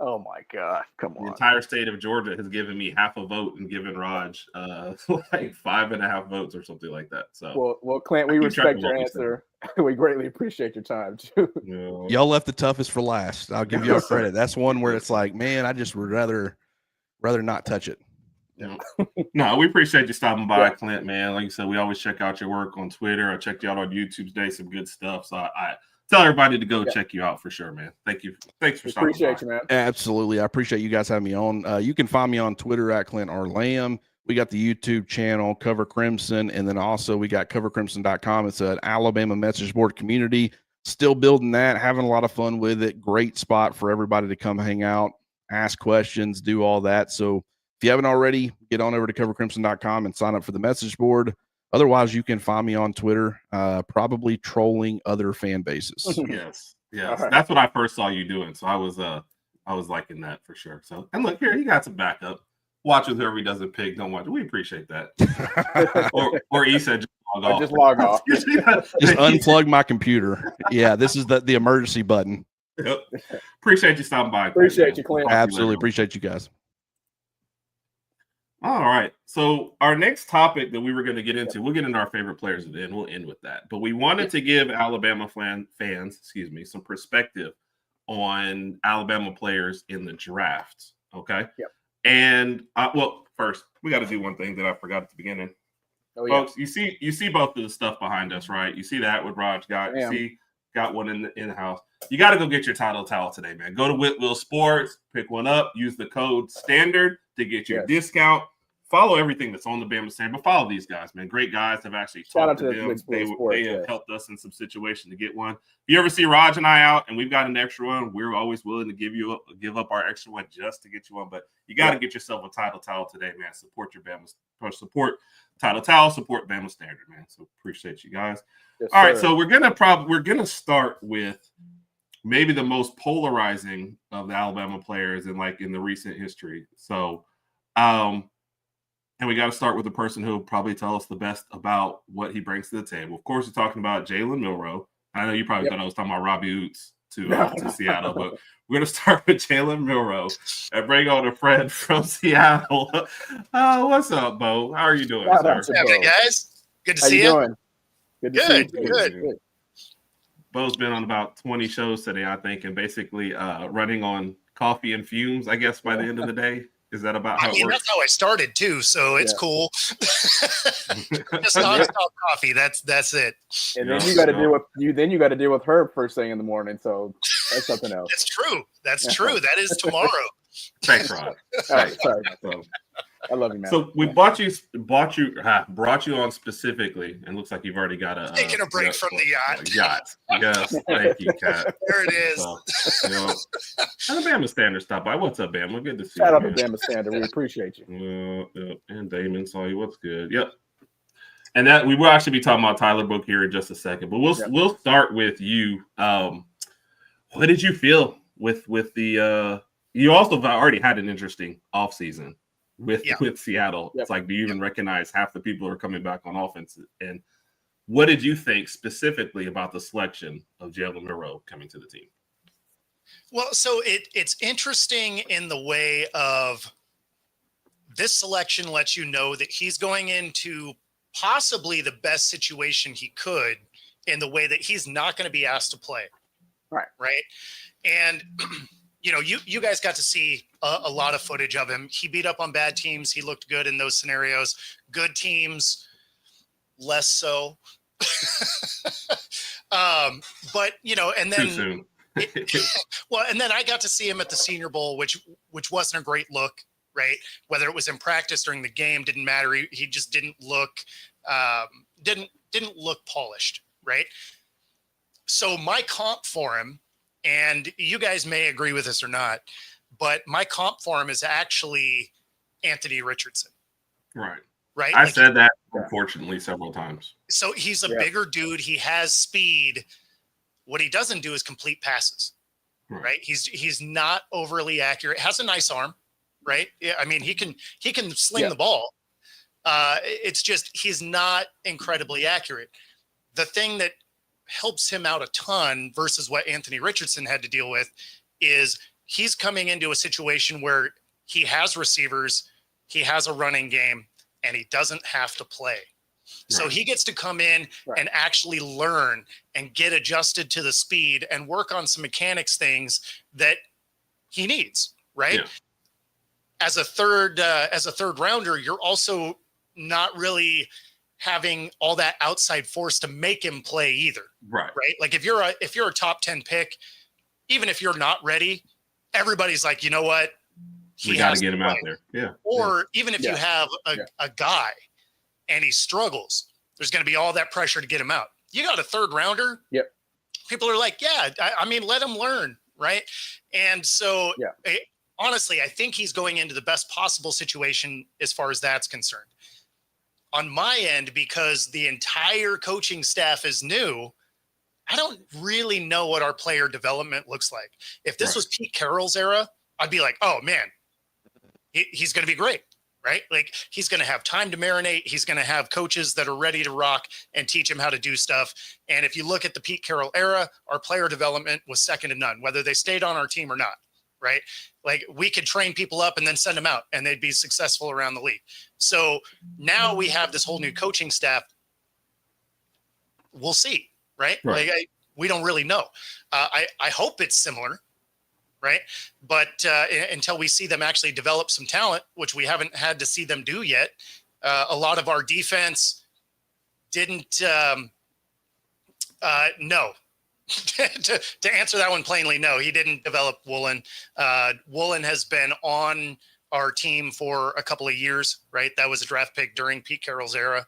Oh my God! Come on. The entire state of Georgia has given me half a vote and given Rodg like 5.5 votes or something like that. So well, Clint, we respect your answer. We greatly appreciate your time too. Yeah. Y'all left the toughest for last. I'll give y'all credit. That's one where it's like, man, I just would rather not touch it. Yeah. No, we appreciate you stopping by, Clint, man. Like you said, we always check out your work on Twitter. I checked you out on YouTube today, some good stuff. So I tell everybody to go check you out for sure, man. Thank you. Thanks for stopping by. Appreciate you, man. Absolutely. I appreciate you guys having me on. You can find me on Twitter at Clint R. Lamb. We got the YouTube channel, Cover Crimson, and then also we got covercrimson.com. It's an Alabama message board community. Still building that, having a lot of fun with it. Great spot for everybody to come hang out, ask questions, do all that. So if you haven't already, get on over to covercrimson.com and sign up for the message board. Otherwise, you can find me on Twitter, probably trolling other fan bases. Yes. Right. That's what I first saw you doing. So I was liking that for sure. So, and look here, you got some backup. Watch with whoever he doesn't pick. Don't watch. We appreciate that. or he said just log off. Just log off. Just unplug my computer. Yeah, this is the emergency button. Yep. Appreciate you stopping by. Appreciate you, Clint. Absolutely appreciate you guys. All right. So our next topic that we were going to get into, we'll get into our favorite players at the end. We'll end with that. But we wanted to give Alabama fans, some perspective on Alabama players in the draft. Okay. Yep. And first we got to do one thing that I forgot at the beginning. Folks, you see both of the stuff behind us, right? You see that what Rodg got. You see got one in the house. You got to go get your title towel today, man. Go to Whitwell Sports, pick one up, use the code STANDARD to get your discount. Follow everything that's on the Bama Standard, but follow these guys, man. Great guys. Have actually talked to them. They have helped us in some situations to get one. If you ever see Rodg and I out and we've got an extra one, we're always willing to give up our extra one just to get you one. But you got to get yourself a title towel today, man. Support your Bama, support title towel, support Bama Standard, man. So appreciate you guys. Yes, all right, sir. so we're gonna start with maybe the most polarizing of the Alabama players in the recent history. So, and we got to start with the person who will probably tell us the best about what he brings to the table. Of course, we're talking about Jalen Milroe. I know you probably thought I was talking about Robbie Oots to Seattle, but we're going to start with Jalen Milroe and bring on a friend from Seattle. What's up, Bo? How are you doing, sir? What's happening, guys? Good to see you. Doing? Good to see you. Good. Bo's been on about 20 shows today, I think, and basically running on coffee and fumes, I guess, by the end of the day. Is that about how it works? That's how I started too, so it's cool. Just nonstop coffee. That's it. And then you got to deal with Herb first thing in the morning. So that's something else. That's true. That is tomorrow. Thanks, Rod. All right, sorry. I love you, man. So we brought you on specifically, and looks like you've already got taking a break from the yacht. Yacht. Yes, thank you, Kat. There it is. So, Alabama Standard stop by. What's up, Bama? Good to see you. Shout out to Bama Standard. We appreciate you. And Damon saw you. What's good? Yep. And that we will actually be talking about Tyler Book here in just a second, but we'll start with you. What did you feel with the? You also already had an interesting offseason with Seattle. It's like, do you even recognize half the people who are coming back on offense? And what did you think specifically about the selection of Jalen Milroe coming to the team? Well, so it's interesting in the way of this selection lets you know that he's going into possibly the best situation he could in the way that he's not going to be asked to play. Right. And you guys got to see a lot of footage of him. He beat up on bad teams. He looked good in those scenarios. Good teams, less so. But and then too soon. and then I got to see him at the Senior Bowl, which wasn't a great look, right? Whether it was in practice during the game, didn't matter. He just didn't look polished, right? So my comp for him, and you guys may agree with this or not, but my comp for him is actually Anthony Richardson. Right. I said that, unfortunately, several times. So he's a bigger dude. He has speed. What he doesn't do is complete passes, right? He's not overly accurate. Has a nice arm, right? Yeah, I mean, he can sling the ball. It's just he's not incredibly accurate. The thing that helps him out a ton versus what Anthony Richardson had to deal with is he's coming into a situation where he has receivers, he has a running game, and he doesn't have to play. So he gets to come in and actually learn and get adjusted to the speed and work on some mechanics things that he needs, right? Yeah. As a third rounder, you're also not really having all that outside force to make him play either. Right. Like if you're a top 10 pick, even if you're not ready, everybody's like, you know what? We got to get him out there. Yeah. Or even if you have a guy and he struggles, there's going to be all that pressure to get him out. You got a third rounder. Yep. People are like, I mean, let him learn. Right. And so honestly, I think he's going into the best possible situation as far as that's concerned. On my end, because the entire coaching staff is new, I don't really know what our player development looks like. If this was Pete Carroll's era, I'd be like, oh man, he's going to be great, right? Like he's going to have time to marinate. He's going to have coaches that are ready to rock and teach him how to do stuff. And if you look at the Pete Carroll era, our player development was second to none, whether they stayed on our team or not, right? Like we could train people up and then send them out and they'd be successful around the league. So now we have this whole new coaching staff. We'll see, right? Like we don't really know. I hope it's similar, right? But until we see them actually develop some talent, which we haven't had to see them do yet, a lot of our defense didn't know. to answer that one plainly, no, he didn't develop Woolen. Woolen has been on our team for a couple of years, right? That was a draft pick during Pete Carroll's era.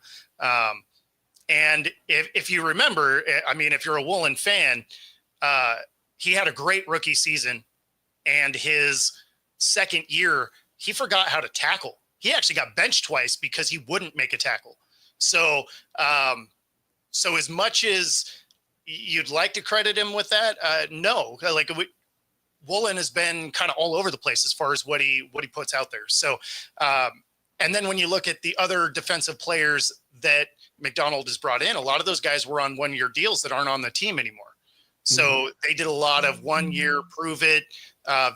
And if you remember, I mean, if you're a Woolen fan, he had a great rookie season, and his second year, he forgot how to tackle. He actually got benched twice because he wouldn't make a tackle. So, so as much as you'd like to credit him with that, no, Woolen has been kind of all over the place as far as what he puts out there. So, and then when you look at the other defensive players that McDonald has brought in, a lot of those guys were on 1-year deals that aren't on the team anymore. So they did a lot of 1-year prove it,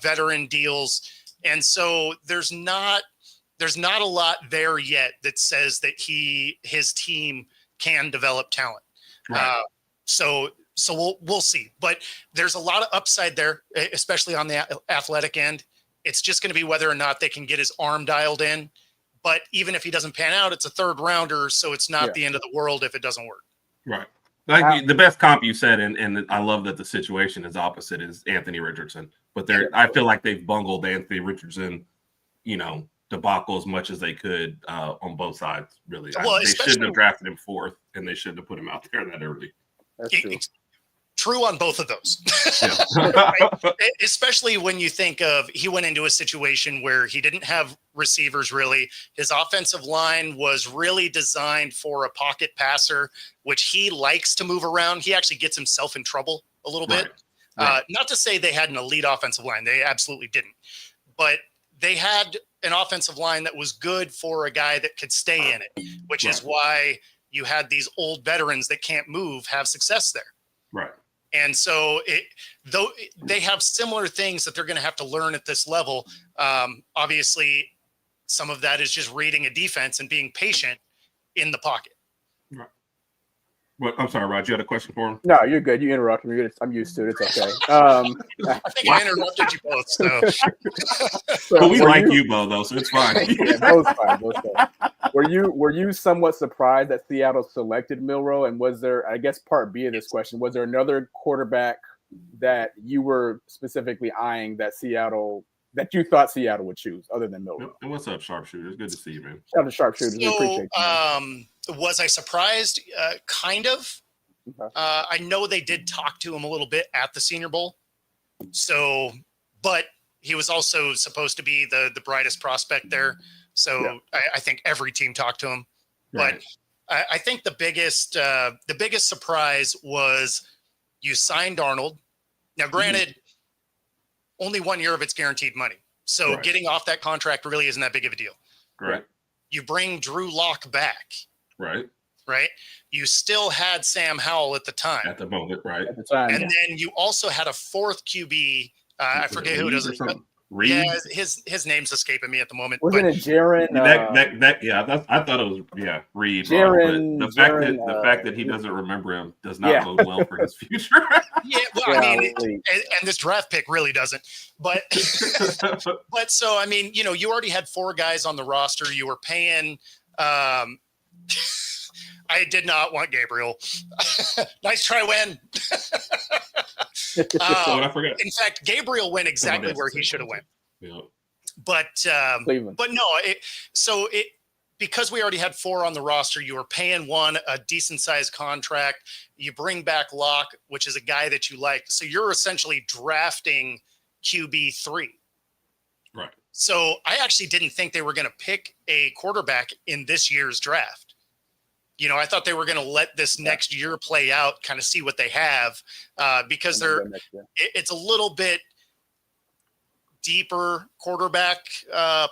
veteran deals. And so there's not a lot there yet that says that his team can develop talent. Right. So we'll see, but there's a lot of upside there, especially on the athletic end. It's just going to be whether or not they can get his arm dialed in. But even if he doesn't pan out, it's a 3rd rounder, so it's not the end of the world if it doesn't work. Right. Like the best comp you said, and I love that the situation is opposite, is Anthony Richardson. But I feel like they've bungled Anthony Richardson, debacle as much as they could on both sides. Really, they shouldn't have drafted him 4th, and they shouldn't have put him out there that early. That's true. True on both of those. Especially when you think of, he went into a situation where he didn't have receivers really. His offensive line was really designed for a pocket passer, which he likes to move around. He actually gets himself in trouble a little bit. Right. Not to say they had an elite offensive line. They absolutely didn't. But they had an offensive line that was good for a guy that could stay in it, which is why you had these old veterans that can't move have success there. Right. And so though they have similar things that they're going to have to learn at this level. Obviously, some of that is just reading a defense and being patient in the pocket. Right. What? I'm sorry, Rod. You had a question for him? No, you're good. You interrupted me. I'm used to it. It's okay. I think I interrupted you both. So. But we like you, Bo, though, so it's fine. Yeah, both fine. Were you somewhat surprised that Seattle selected Milroe? And was there, I guess, part B of this question, was there another quarterback that you were specifically eyeing that you thought Seattle would choose other than Milroe? And what's up, Sharpshooter? It's good to see you, man. Shout out to Sharpshooter. We appreciate you. Was I surprised? Kind of. Okay. I know they did talk to him a little bit at the Senior Bowl. So, but he was also supposed to be the brightest prospect there. So I think every team talked to him. Right. But I think the biggest surprise was you signed Arnold. Now, granted, only 1 year of it's guaranteed money. So getting off that contract really isn't that big of a deal. Right. You bring Drew Lock back. Right. You still had Sam Howell at the time. At the moment, right. At the time. And then you also had a 4th QB. I forget who it is. Reed? Yeah, his name's escaping me at the moment. Wasn't it Jaron? I thought it was Reed. Jaron, but the fact that he doesn't remember him does not bode well for his future. I mean, and this draft pick really doesn't. But but so I mean, you already had 4 guys on the roster. You were paying. I did not want Gabriel. Nice try, Win. I forgot. In fact, Gabriel went exactly where he should have went. Yeah. But no, because we already had 4 on the roster, you were paying one a decent sized contract. You bring back Locke, which is a guy that you like. So you're essentially drafting QB3. Right. So I actually didn't think they were going to pick a quarterback in this year's draft. I thought they were going to let this next year play out, kind of see what they have, because it's a little bit deeper quarterback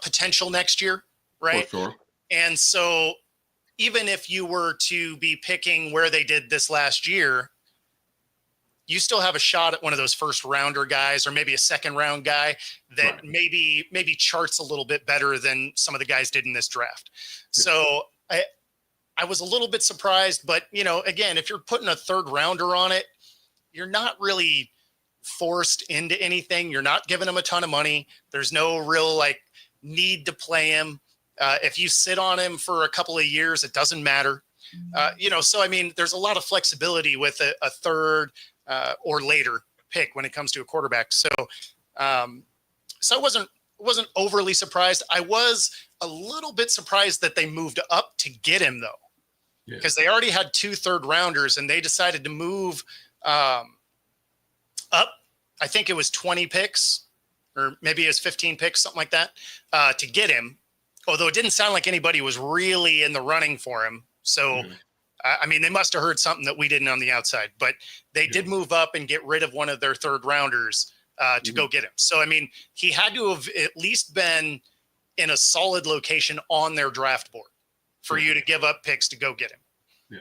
potential next year, right? For sure. And so even if you were to be picking where they did this last year, you still have a shot at one of those first rounder guys or maybe a second round guy that maybe charts a little bit better than some of the guys did in this draft. So I was a little bit surprised, but again, if you're putting a 3rd rounder on it, you're not really forced into anything. You're not giving him a ton of money. There's no real need to play him. If you sit on him for a couple of years, it doesn't matter. So I mean, there's a lot of flexibility with a 3rd or later pick when it comes to a quarterback. So I wasn't overly surprised. I was a little bit surprised that they moved up to get him, though, because they already had 2 third-rounders, and they decided to move up. I think it was 20 picks, or maybe it was 15 picks, something like that, to get him. Although it didn't sound like anybody was really in the running for him. So, I mean, they must have heard something that we didn't on the outside. But they did move up and get rid of one of their third-rounders to go get him. So, I mean, he had to have at least been in a solid location on their draft board for you to give up picks to go get him. Yeah.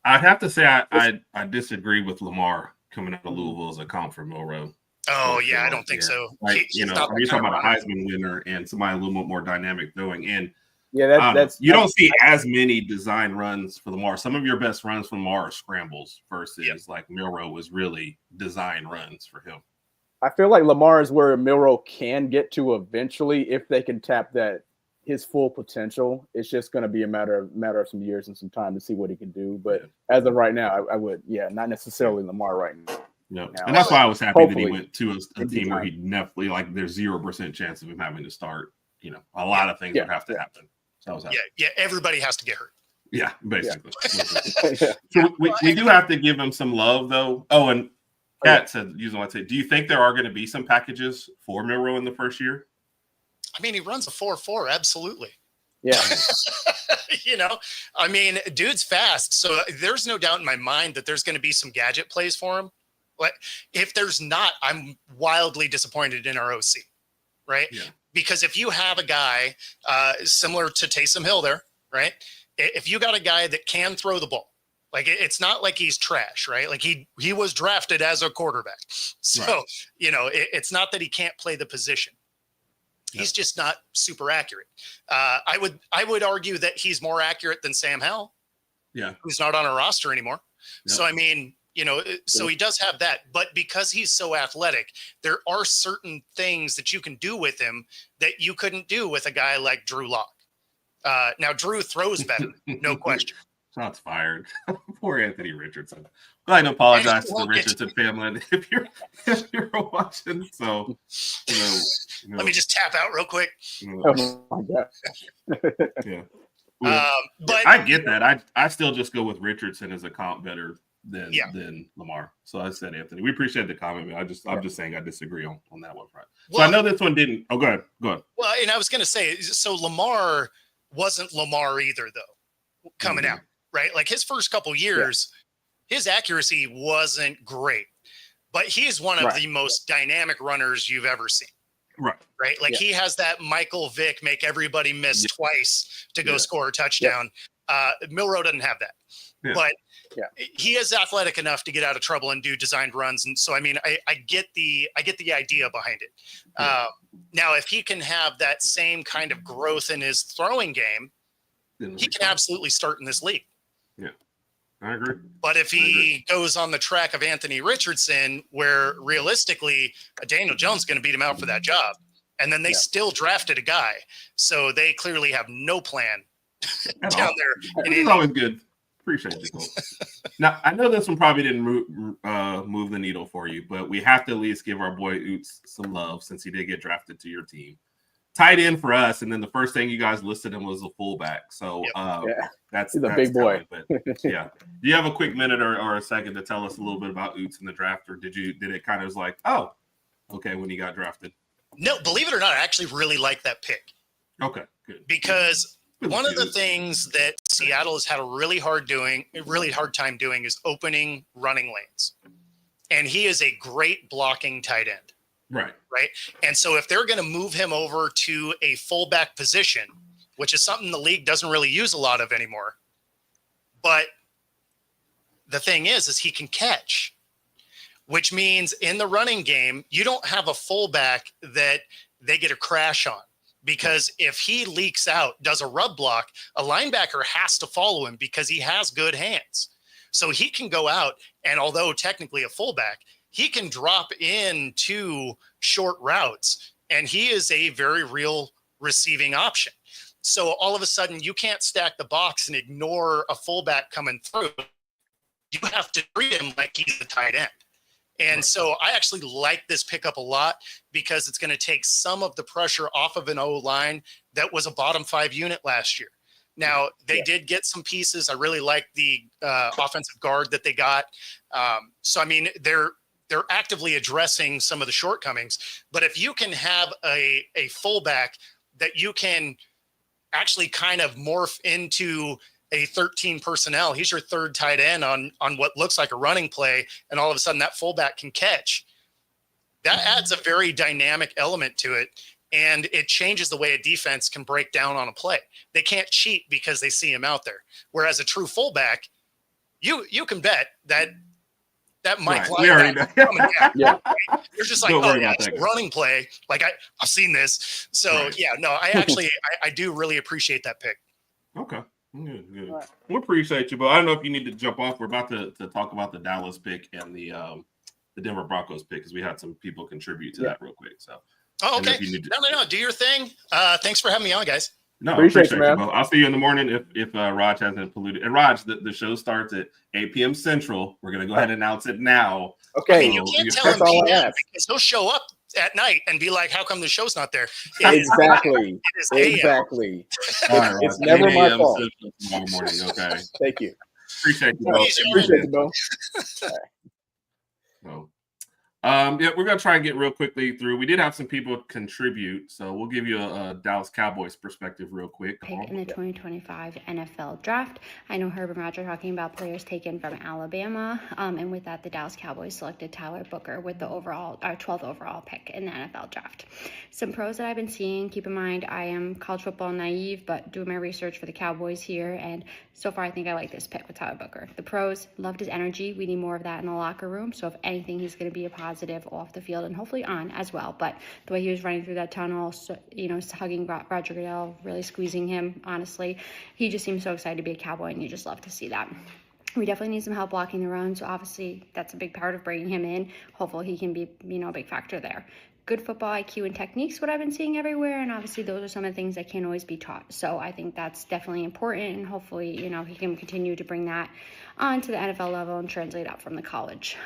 I'd have to say I disagree with Lamar coming out of Louisville as a comp for Milroe. Oh, yeah, I don't think so. Like, you're talking about a Heisman winner and somebody a little bit more dynamic throwing in. Yeah, that's you don't see as many design runs for Lamar. Some of your best runs from Lamar are scrambles versus like Milroe was really design runs for him. I feel like Lamar is where Milroe can get to eventually if they can tap his full potential. It's just going to be a matter of some years and some time to see what he can do. But as of right now, I would, not necessarily Lamar right now. No, and that's why I was happy that he went to a team where he definitely there's 0% chance of him having to start. A lot of things would have to happen. So I was happy. Yeah, everybody has to get hurt. Yeah, basically. So we do have to give him some love, though. Oh, and Kat said, do you think there are going to be some packages for Milroe in the first year? I mean, he runs a 4.4, absolutely. Yeah. I mean, dude's fast. So there's no doubt in my mind that there's going to be some gadget plays for him. But if there's not, I'm wildly disappointed in our OC, right? Yeah. Because if you have a guy similar to Taysom Hill there, right? If you got a guy that can throw the ball, like it's not like he's trash, right? Like he was drafted as a quarterback. So, it's not that he can't play the position. He's just not super accurate. I would argue that he's more accurate than Sam Howell, who's not on our roster anymore. Yep. So, I mean, so he does have that, but because he's so athletic, there are certain things that you can do with him that you couldn't do with a guy like Drew Lock. Now Drew throws better, no question. Shots fired. Poor Anthony Richardson. I'd like to apologize to the Richardson family if you're watching. So, let me just tap out real quick. Oh my God. Yeah. But I get that. I still just go with Richardson as a comp better than Lamar. So I said Anthony. We appreciate the comment, man. I'm just saying I disagree on that one front. So I know this one didn't. Oh, go ahead. Well, and I was gonna say, so Lamar wasn't Lamar either, though, coming out, right? Like his first couple years, his accuracy wasn't great, but he's one of the most dynamic runners you've ever seen. Right. Like he has that Michael Vick make everybody miss twice to go score a touchdown. Milroe doesn't have that, but he is athletic enough to get out of trouble and do designed runs. And so, I mean, I get the idea behind it. Now, if he can have that same kind of growth in his throwing game, he can absolutely start in this league. Yeah, I agree. But if he goes on the track of Anthony Richardson, where realistically Daniel Jones is going to beat him out for that job, and then they still drafted a guy, so they clearly have no plan down there. It's always good. Appreciate you. Now, I know this one probably didn't move the needle for you, but we have to at least give our boy Oots some love since he did get drafted to your team. Tight end for us, and then the first thing you guys listed him was a fullback. So that's a big boy. But, do you have a quick minute or a second to tell us a little bit about Oots in the draft, or did it kind of was like, oh, okay, when he got drafted? No, believe it or not, I actually really like that pick. Okay, good. Because one of the things that Seattle has had a really hard time doing is opening running lanes. And he is a great blocking tight end. Right. And so if they're going to move him over to a fullback position, which is something the league doesn't really use a lot of anymore, but the thing is he can catch, which means in the running game, you don't have a fullback that they get a crash on. Because if he leaks out, does a rub block, a linebacker has to follow him because he has good hands. So he can go out, and although technically a fullback, he can drop into short routes, and he is a very real receiving option. So all of a sudden, you can't stack the box and ignore a fullback coming through. you have to treat him like he's the tight end. And so I actually like this pickup a lot because it's going to take some of the pressure off of an O-line that was a bottom 5 unit last year. Now, they did get some pieces. I really like the offensive guard that they got. So, I mean, they're actively addressing some of the shortcomings. But if you can have a fullback that you can actually kind of morph into a 13 personnel, he's your third tight end on what looks like a running play, and all of a sudden that fullback can catch. That adds a very dynamic element to it, and it changes the way a defense can break down on a play. They can't cheat because they see him out there. Whereas a true fullback, you can bet that Mike Right. We already know. Yeah. You're just like, Don't worry yeah, about it's a that. running play. Like I've seen this. So Right. yeah, no, I actually I do really appreciate that pick. Okay. Good. Right. We appreciate you, but I don't know if you need to jump off. We're about to talk about the Dallas pick and the Denver Broncos pick because we had some people contribute to that real quick. So Oh, and okay. if you need to- No. Do your thing. Thanks for having me on, guys. No, Appreciate appreciate you, you, man. Bo. I'll see you in the morning if Rodg hasn't polluted. And Rodg, the show starts at 8 p.m. Central. We're gonna go ahead and announce it now. Okay. I mean, you can't tell him That's all I PM ask. because he'll show up at night and be like, "How come the show's not there?" Exactly. It is AM. Exactly. All right, It's Rodg, never 8 my a.m. fault. Central tomorrow morning. Okay. Thank you. Appreciate you, Bo. Appreciate it, Bill. So, we're gonna try and get real quickly through. We did have some people contribute, so we'll give you a Dallas Cowboys perspective real quick. Pick in the 2025 NFL draft. I know Herb and Rodg are talking about players taken from Alabama, and with that, the Dallas Cowboys selected Tyler Booker with the 12th overall pick in the NFL draft. Some pros that I've been seeing. Keep in mind, I am college football naive, but doing my research for the Cowboys here, and so far, I think I like this pick with Tyler Booker. The pros, loved his energy. We need more of that in the locker room. So if anything, he's going to be a positive off the field and hopefully on as well. But the way he was running through that tunnel, so, hugging Ragsdale, really squeezing him, honestly, he just seems so excited to be a Cowboy, and you just love to see that. We definitely need some help blocking the run, so obviously that's a big part of bringing him in. Hopefully he can be, a big factor there. Good football IQ and techniques, what I've been seeing everywhere, and obviously those are some of the things that can't always be taught. So I think that's definitely important, and hopefully, he can continue to bring that onto the NFL level and translate out from the college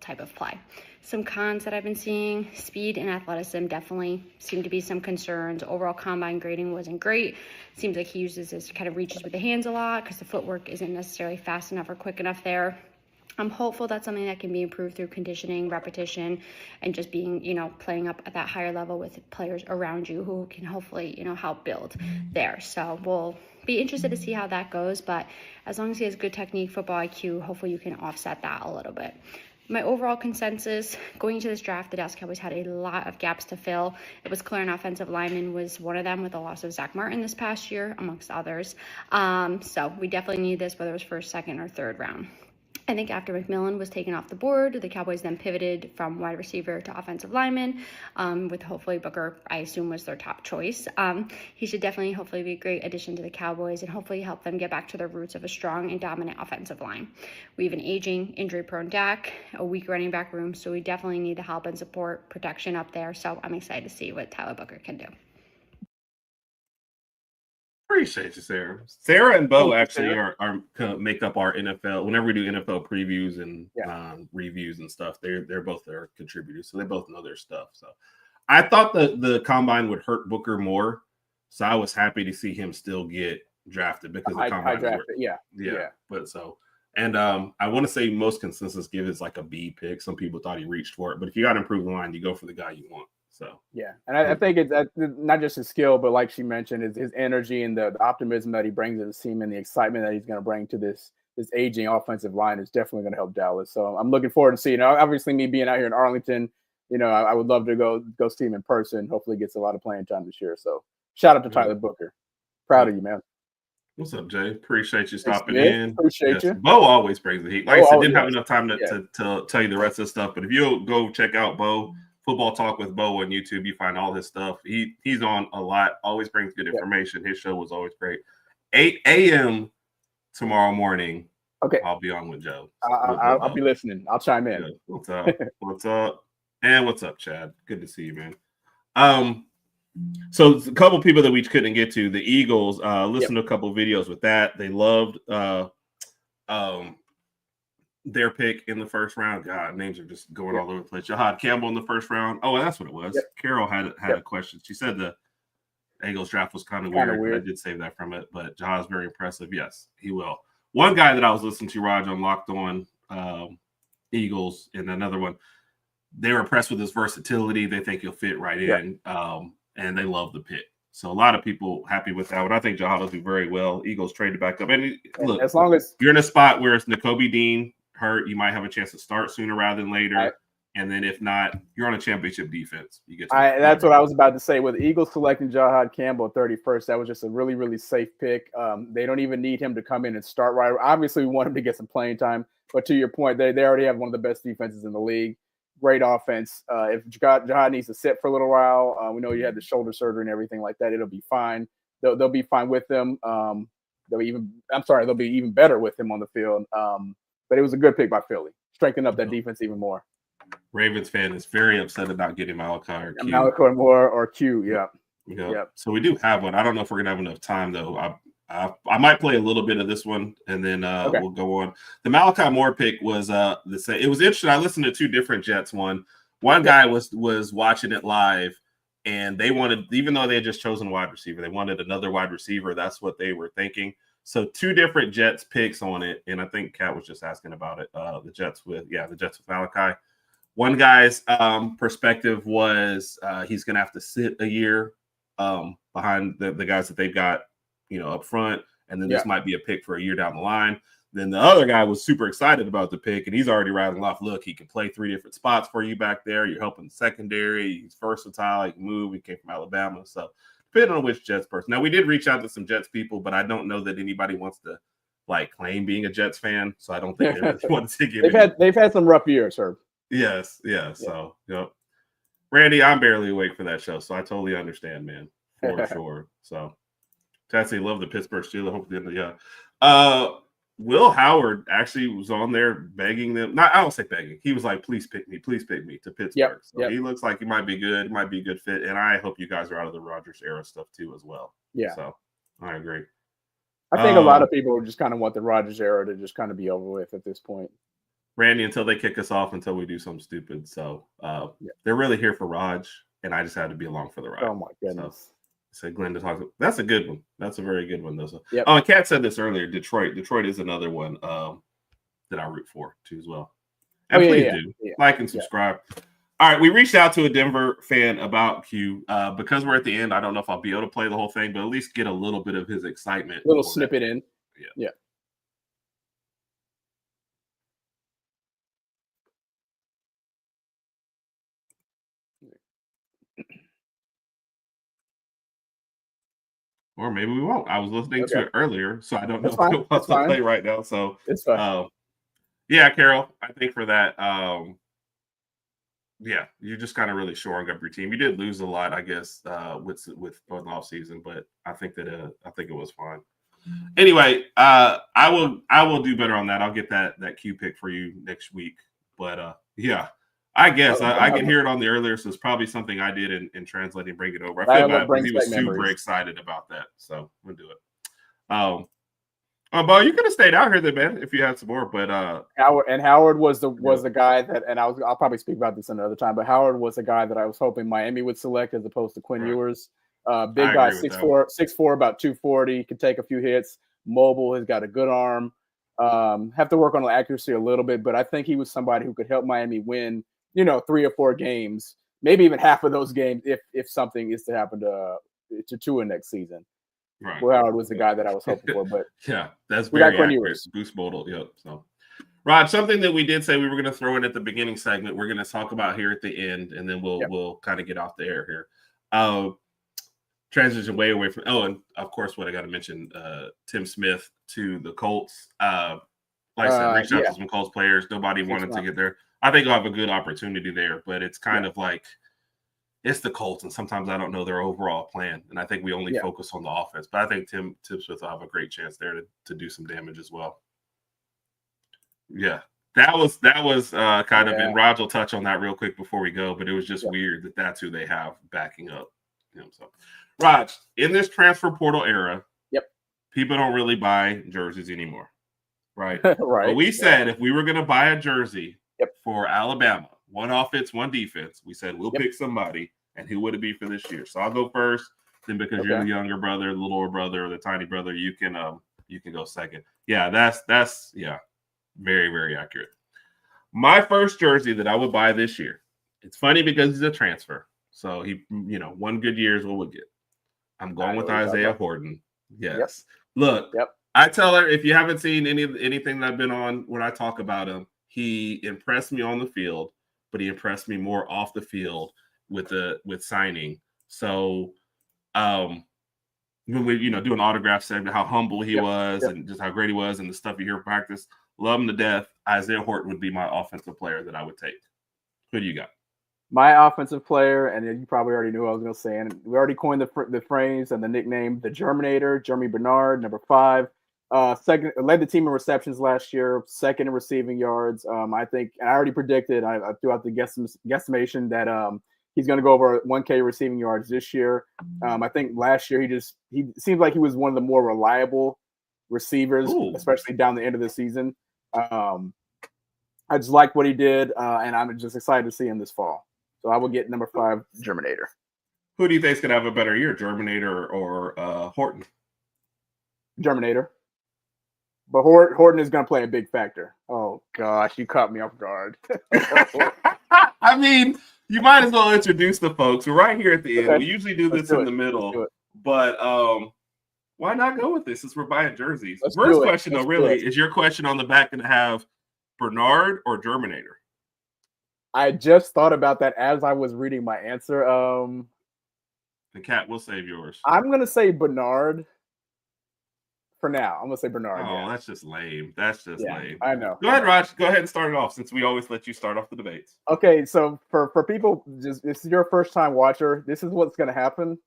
type of play. Some cons that I've been seeing, speed and athleticism definitely seem to be some concerns. Overall combine grading wasn't great. Seems like he uses his kind of reaches with the hands a lot because the footwork isn't necessarily fast enough or quick enough there. I'm hopeful that's something that can be improved through conditioning, repetition, and just being, playing up at that higher level with players around you who can hopefully, help build there. So we'll be interested to see how that goes. But as long as he has good technique, football IQ, hopefully you can offset that a little bit. My overall consensus going into this draft, the Dallas Cowboys had a lot of gaps to fill. It was clear an offensive lineman was one of them with the loss of Zach Martin this past year, amongst others. So we definitely need this, whether it was first, second, or third round. I think after McMillan was taken off the board, the Cowboys then pivoted from wide receiver to offensive lineman, with hopefully Booker, I assume, was their top choice. He should definitely, hopefully, be a great addition to the Cowboys and hopefully help them get back to their roots of a strong and dominant offensive line. We have an aging, injury-prone Dak, a weak running back room, so we definitely need the help and support protection up there. So I'm excited to see what Tyler Booker can do. Appreciate you, Sarah. Sarah and Bo actually are make up our NFL. Whenever we do NFL previews and reviews and stuff, they're both our contributors, so they both know their stuff. So I thought the combine would hurt Booker more, so I was happy to see him still get drafted because the combine drafted. Yeah. But so and I want to say most consensus give is like a B pick. Some people thought he reached for it, but if you got to improve the line, you go for the guy you want. So yeah, and I think it's not just his skill, but like she mentioned, is his energy and the optimism that he brings to the team and the excitement that he's going to bring to this aging offensive line is definitely going to help Dallas. So I'm looking forward to seeing. Obviously, me being out here in Arlington, I would love to go see him in person. Hopefully, he gets a lot of playing time this year. So shout out to Tyler Booker. Proud of you, man. What's up, Jay? Appreciate you stopping in. Appreciate you. Bo always brings the heat. Like I said, didn't have enough time to tell you the rest of the stuff, but if you'll go check out Bo. Football Talk with Bo on YouTube, you find all his stuff. He's on a lot, always brings good information. His show was always great. 8 a.m. tomorrow morning. Okay. I'll be on with Joe. I'll be listening. I'll chime in. Yeah. What's up? What's up? And what's up, Chad? Good to see you, man. So a couple people that we couldn't get to, the Eagles, listened to a couple videos with that. They loved their pick in the first round. God, names are just going all over the place. Jahad Campbell in the first round. Oh, that's what it was. Yep. Carol had a question. She said the Eagles draft was kind of weird, but I did save that from it. But Jahad's very impressive. Yes, he will. One guy that I was listening to, Rodg, on Locked On Eagles, and another one, they were impressed with his versatility. They think he'll fit right in, and they love the pick. So a lot of people happy with that one. I think Jahad will do very well. Eagles traded back up. And look, as long as you're in a spot where it's Nakobe Dean hurt, you might have a chance to start sooner rather than later. And then if not, you're on a championship defense. You get that's what I was about to say. With the Eagles selecting Jahad Campbell at 31st, that was just a really, really safe pick. They don't even need him to come in and start right. Obviously, we want him to get some playing time. But to your point, they already have one of the best defenses in the league. Great offense. If Jahad needs to sit for a little while, we know you had the shoulder surgery and everything like that. It'll be fine. They'll be fine with him. They'll be even better with him on the field. But it was a good pick by Philly. Strengthen up that defense even more. Ravens fan is very upset about getting Malachi or Q. Malachi Moore or Q, yeah. So we do have one. I don't know if we're gonna have enough time though. I might play a little bit of this one and then we'll go on. The Malachi Moore pick was the same. It was interesting. I listened to two different Jets. One guy was watching it live, and they wanted, even though they had just chosen a wide receiver, they wanted another wide receiver. That's what they were thinking. So two different Jets picks on it, and I think Kat was just asking about it. The Jets with Malachi. One guy's perspective was he's going to have to sit a year behind the guys that they've got, up front, and then this might be a pick for a year down the line. Then the other guy was super excited about the pick, and he's already rattling off, look, he can play 3 different spots for you back there. You're helping the secondary. He's versatile. He can move. He came from Alabama. So depending on which Jets person. Now, we did reach out to some Jets people, but I don't know that anybody wants to claim being a Jets fan. So I don't think they really wanted to get They've had some rough years, Herb. Yes. So, Randy, I'm barely awake for that show, so I totally understand, man, for sure. So, Tassie, love the Pittsburgh Steelers. Hopefully, Will Howard actually was on there begging them. I don't say begging. He was like, please pick me to Pittsburgh. So he looks like he might be good. He might be a good fit, and I hope you guys are out of the Rodgers era stuff too as well. Yeah. So, I agree. I think a lot of people just kind of want the Rodgers era to just kind of be over with at this point. Randy, until they kick us off, until we do something stupid. So they're really here for Rodg, and I just had to be along for the ride. Oh my goodness! So Glenn to talk. That's a good one. That's a very good one, though. So, oh, and Kat said this earlier. Detroit is another one that I root for too as well. And please do like and subscribe. All right, we reached out to a Denver fan about Q because we're at the end. I don't know if I'll be able to play the whole thing, but at least get a little bit of his excitement. Little snippet in. Yeah. Or maybe we won't. I was listening to it earlier, so I don't know if it wants to play right now. So it's fine. Carol, I think for that, you're just kind of really shoring up your team. You did lose a lot, I guess, with both off season, but I think that it was fine. Anyway, I will do better on that. I'll get that Q pick for you next week. But I guess I can hear it on the earlier, so it's probably something I did in translating, bring it over. I feel bad because he was super excited about that, so we'll do it. Bo, you could have stayed out here then, man, if you had some more. But Howard was the guy that, and I'll probably speak about this another time. But Howard was the guy that I was hoping Miami would select as opposed to Quinn Ewers. Big guy, 6'4", about 240, can take a few hits. Mobile, has got a good arm. Have to work on the accuracy a little bit, but I think he was somebody who could help Miami win, 3 or 4 games, maybe even half of those games if something is to happen to Tua next season. Right. Will Howard was the guy that I was hoping for, but that's very accurate. Boost modal, So, Rod, something that we did say we were going to throw in at the beginning segment, we're going to talk about here at the end, and then we'll kind of get off the air here. Transition way away from. Oh, and of course, what I got to mention, Tim Smith to the Colts. Like I said, reached out to some Colts players. Nobody wanted to get there. I think I'll have a good opportunity there, but it's kind of like it's the Colts, and sometimes I don't know their overall plan, and I think we only focus on the offense. But I think Tim Smith will have a great chance there to do some damage as well. Yeah, that was kind of, and Rodg will touch on that real quick before we go, but it was just weird that that's who they have backing up him. So, Rodg, in this transfer portal era, people don't really buy jerseys anymore, right? Right. But we said if we were going to buy a jersey Yep. for Alabama, one offense, one defense, we said we'll Yep. pick somebody, and who would it be for this year? So I'll go first. Then because you're the younger brother, the little brother, or the tiny brother, you can go second. Yeah, that's very, very accurate. My first jersey that I would buy this year. It's funny because he's a transfer. So he, one good year is what we'll get. I'm going with Isaiah Horton. Yes. Yep. Look, Yep. I tell her, if you haven't seen anything that I've been on when I talk about him, he impressed me on the field, but he impressed me more off the field with signing. So when we, do an autograph segment, how humble he was and just how great he was and the stuff you hear in practice, love him to death. Isaiah Horton would be my offensive player that I would take. Who do you got? My offensive player, and you probably already knew what I was going to say, and we already coined the phrase and the nickname, the Germinator, Jeremy Bernard, number 5. Second, led the team in receptions last year, second in receiving yards. I think, and I already predicted, I threw out the guesstimation that he's going to go over 1K receiving yards this year. I think last year he seems like he was one of the more reliable receivers, especially down the end of the season. I just like what he did, and I'm just excited to see him this fall. So I will get number 5, Germinator. Who do you think is going to have a better year, Germinator or Horton? Germinator. But Horton is going to play a big factor. Oh, gosh, you caught me off guard. I mean, you might as well introduce the folks. We're right here at the end. We usually do this in the middle. But why not go with this since we're buying jerseys? First question, though, really, is your question on the back going to have Bernard or Germinator? I just thought about that as I was reading my answer. The cat will save yours. I'm going to say Bernard for now. I'm going to say Bernard. Oh, that's just lame. That's just lame. I know. Go ahead, Rodg. Go ahead and start it off since we always let you start off the debates. Okay, so for people, just this is your first time watcher, this is what's going to happen.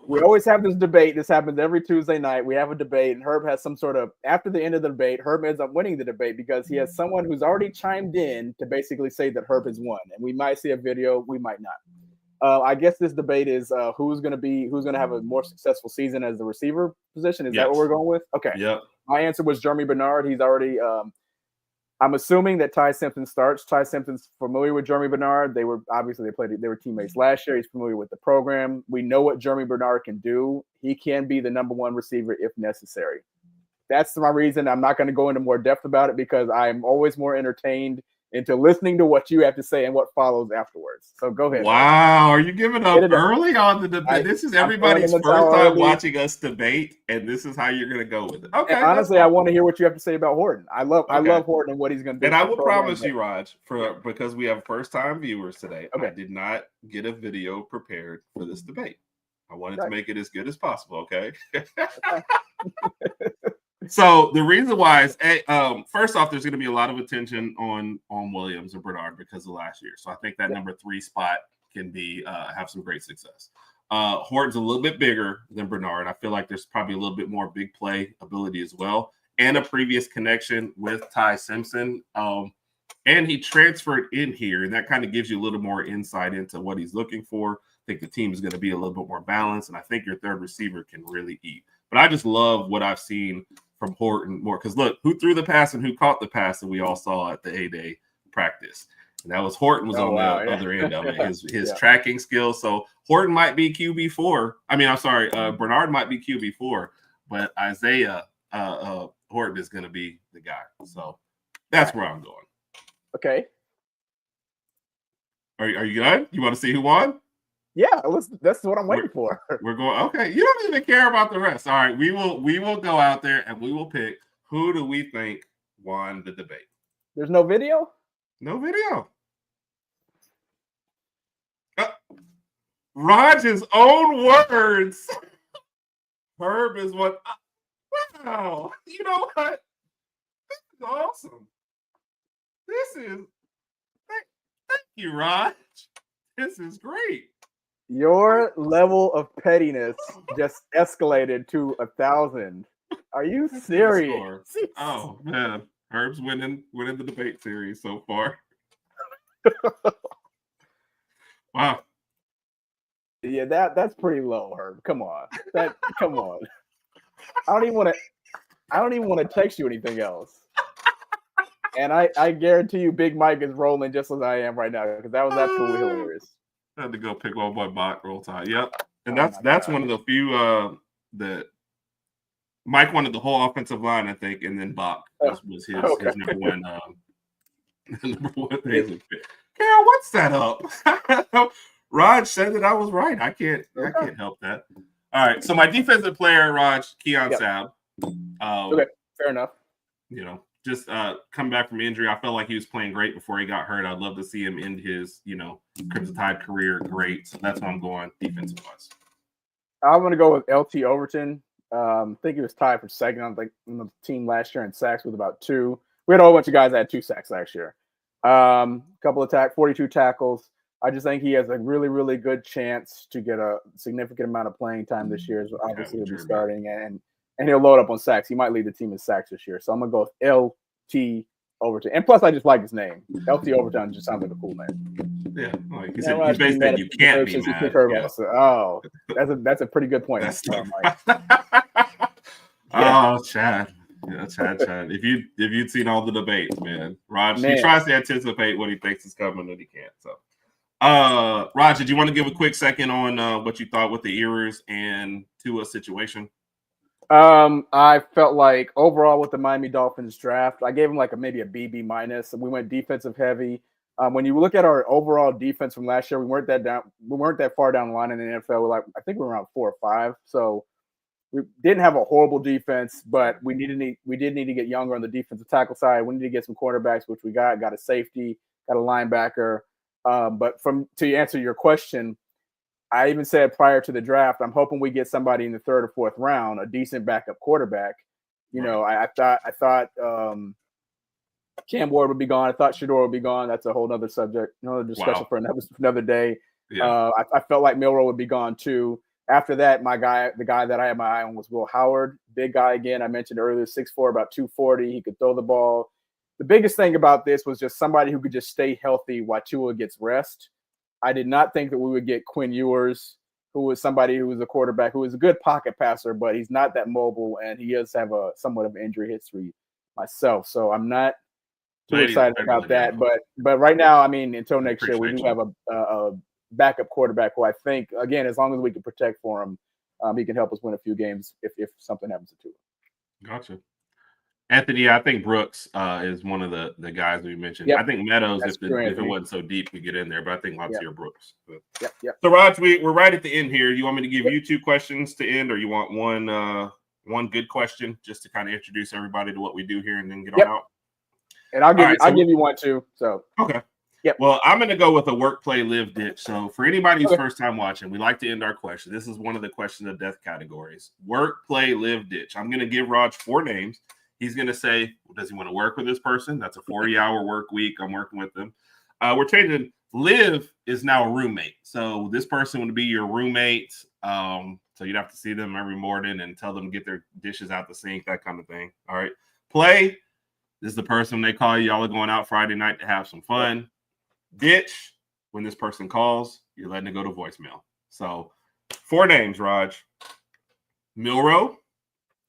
We always have this debate. This happens every Tuesday night. We have a debate, and Herb has some sort of, after the end of the debate, Herb ends up winning the debate because he has someone who's already chimed in to basically say that Herb has won. And we might see a video, we might not. I guess this debate is who's going to have a more successful season as the receiver position. Is that what we're going with? Okay. Yep. My answer was Jeremy Bernard. He's already, I'm assuming that Ty Simpson starts. Ty Simpson's familiar with Jeremy Bernard. They were teammates last year. He's familiar with the program. We know what Jeremy Bernard can do. He can be the number 1 receiver if necessary. That's my reason. I'm not going to go into more depth about it because I'm always more entertained into listening to what you have to say and what follows afterwards. So go ahead. Wow, are you giving up early on the debate? This is everybody's first time watching us debate, and this is how you're going to go with it. Okay. And honestly, I want to hear what you have to say about Horton. I love Horton and what he's going to do. And I will promise you, Rodg, because we have first-time viewers today, I did not get a video prepared for this debate. I wanted to make it as good as possible, okay? So the reason why is, first off, there's going to be a lot of attention on Williams and Bernard because of last year. So I think that number 3 spot can be have some great success. Horton's a little bit bigger than Bernard. I feel like there's probably a little bit more big play ability as well, and a previous connection with Ty Simpson. And he transferred in here, and that kind of gives you a little more insight into what he's looking for. I think the team is going to be a little bit more balanced, and I think your third receiver can really eat. But I just love what I've seen from Horton more because look, who threw the pass and who caught the pass that we all saw at the A-Day practice. And that was Horton was on the other end of it, his tracking skills. So Horton might be QB4. Bernard might be QB4, but Isaiah Horton is going to be the guy. So that's where I'm going. Okay. Are you good? You want to see who won? Yeah, that's what I'm waiting for. We're going, okay. You don't even care about the rest. All right, we will go out there and we will pick who do we think won the debate. There's no video? No video. Rodg's own words. Herb is what. Wow. You know what? This is awesome. Thank you, Rodg. This is great. Your level of pettiness just escalated to 1,000. Are you serious? Oh man, Herb's winning the debate series so far. Wow. Yeah, that's pretty low, Herb. Come on. Come on. I don't even want to text you anything else. And I guarantee you, Big Mike is rolling just as I am right now because that was absolutely hilarious. I had to go pick my boy Bach Roll Tide. Yep. And Oh that's my one of the few that Mike wanted the whole offensive line, I think, and then Bach was his number one number one thing. Carol, what's that up? Rodg said that I was right. I can't help that. All right. So my defensive player, Rodg, Keon Sabb. Okay, fair enough. You know, just coming back from injury, I felt like he was playing great before he got hurt. I'd love to see him end his, Crimson Tide career great. So that's why I'm going defensive wise. I'm going to go with LT Overton. I think he was tied for second on the team last year in sacks with about 2. We had a whole bunch of guys that had 2 sacks last year. Couple of 42 tackles. I just think he has a really, really good chance to get a significant amount of playing time this year. So obviously he'll be starting and he'll load up on sacks. He might lead the team in sacks this year. So I'm going to go with LT Overton. And plus, I just like his name. LT Overton just sounds like a cool name. Yeah. Like he said, he basically said you can't be mad. Yeah. So, that's a pretty good point. Oh, Chad. Yeah, Chad. If you'd seen all the debates, man. Rodg, he tries to anticipate what he thinks is coming and he can't. So Rodg, did you want to give a quick second on what you thought with the Ewers and Tua situation? I felt like overall with the Miami Dolphins draft, I gave him maybe a B minus. We went defensive heavy. When you look at our overall defense from last year, we weren't that far down the line in the NFL. I think we were around 4 or 5. So we didn't have a horrible defense, but we did need to get younger on the defensive tackle side. We need to get some cornerbacks, which we got a safety, got a linebacker. But to answer your question, I even said prior to the draft, I'm hoping we get somebody in the 3rd or 4th round, a decent backup quarterback. I thought Cam Ward would be gone. I thought Shador would be gone. That's a whole other subject, another discussion for another day. Yeah. I felt like Milroe would be gone too. After that, the guy that I had my eye on was Will Howard. Big guy again. I mentioned earlier, 6'4", about 240. He could throw the ball. The biggest thing about this was just somebody who could just stay healthy while Tua gets rest. I did not think that we would get Quinn Ewers, who was somebody who was a quarterback, who is a good pocket passer, but he's not that mobile, and he does have a somewhat of injury history myself. So I'm not too excited about that. But right now, I mean, until next year, we do have a backup quarterback who I think, again, as long as we can protect for him, he can help us win a few games if something happens to Tua. Gotcha. Anthony, I think Brooks is one of the guys we mentioned. Yep. I think Meadows, if it wasn't so deep, could get in there, but I think Lancia Brooks. Yep. So, Rodg, we're right at the end here. You want me to give you 2 questions to end, or you want one good question just to kind of introduce everybody to what we do here and then get on out? And I'll give you one too. So okay. Yep. Well, I'm going to go with a work, play, live ditch. So for anybody who's first time watching, we like to end our question. This is one of the question of death categories. Work, play, live ditch. I'm going to give Rodg 4 names. He's going to say, does he want to work with this person? That's a 40-hour work week. I'm working with them. We're changing. Live is now a roommate. So this person would be your roommate. So you'd have to see them every morning and tell them to get their dishes out the sink, that kind of thing. All right. Play. This is the person when they call you. Y'all are going out Friday night to have some fun. Ditch. When this person calls, you're letting it go to voicemail. So 4 names, Rodg. Milroe.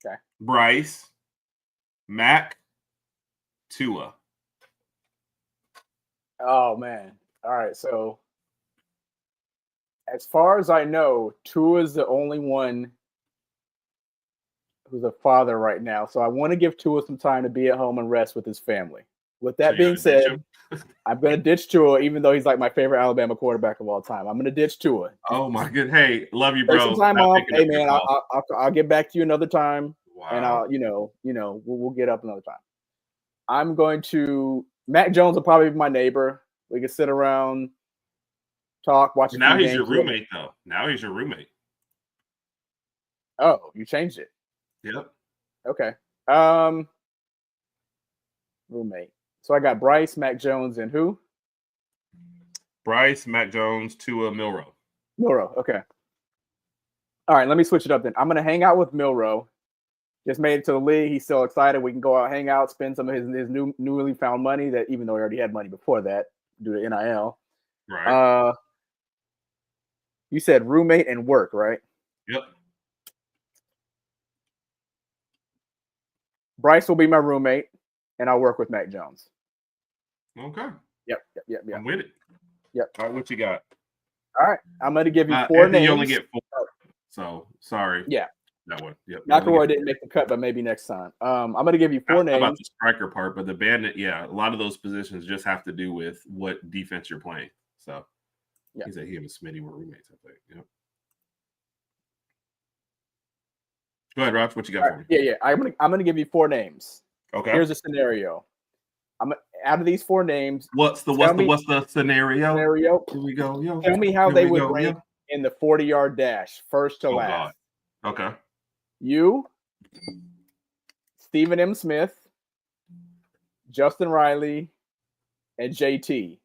Okay. Bryce. Mac, Tua. Oh, man. All right. So as far as I know, Tua is the only one who's a father right now. So I want to give Tua some time to be at home and rest with his family. With that being said, I'm going to ditch Tua, even though he's like my favorite Alabama quarterback of all time. I'm going to ditch Tua. Oh, my good. Hey, love you, bro. Take some time off. Hey, man, I'll get back to you another time. Wow. And I'll, we'll get up another time. I'm going to Mac Jones will probably be my neighbor. We can sit around, talk, watch. Now he's your roommate, though. Now he's your roommate. Oh, you changed it. Yep. Okay. Roommate. So I got Bryce, Mac Jones, and who? Bryce, Mac Jones, Tua, Milroe. Milroe. Okay. All right. Let me switch it up then. I'm going to hang out with Milroe. Just made it to the league. He's still excited. We can go out, hang out, spend some of his newly found money that even though he already had money before that due to NIL. Right. You said roommate and work, right? Yep. Bryce will be my roommate, and I'll work with Mac Jones. Okay. Yep. I'm with it. Yep. All right, what you got? All right, I'm going to give you 4 Anthony, names. you only get 4. So sorry. Yeah. That one. Yep. McElroy didn't make the cut, but maybe next time. I'm going to give you 4 names. About the striker part, but the bandit, a lot of those positions just have to do with what defense you're playing. So he said he and Smitty were roommates, I think. Yep. Go ahead, Rodg. What you got for me? Yeah. I'm gonna give you 4 names. Okay. Here's a scenario. Out of these 4 names. What's the scenario? Here we go. Yo. Tell me how they would rank in the 40-yard dash, first to last. God. Okay. You, Stephen M. Smith, Justin Riley, and JT.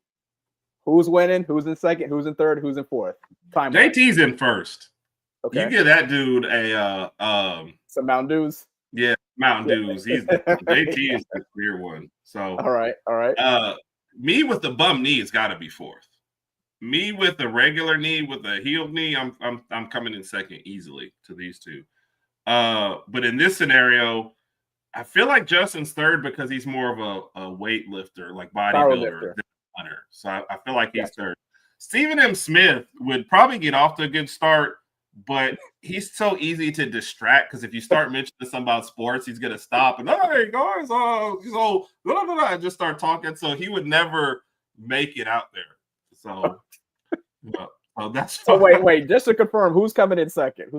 Who's winning? Who's in second? Who's in third? Who's in fourth? Time. JT's in first. Okay. You give that dude a some Mountain Dews. Yeah, Mountain Dews. JT is the clear one. So all right. Me with the bum knee has got to be fourth. Me with the regular knee, with the healed knee, I'm coming in second easily to these two. But in this scenario, I feel like Justin's third because he's more of a weightlifter, like bodybuilder than a hunter. So I feel like he's third. Stephen M. Smith would probably get off to a good start, but he's so easy to distract because if you start mentioning something about sports, he's gonna stop and hey guys, and just start talking. So he would never make it out there. So, that's so wait. Just to confirm, who's coming in second?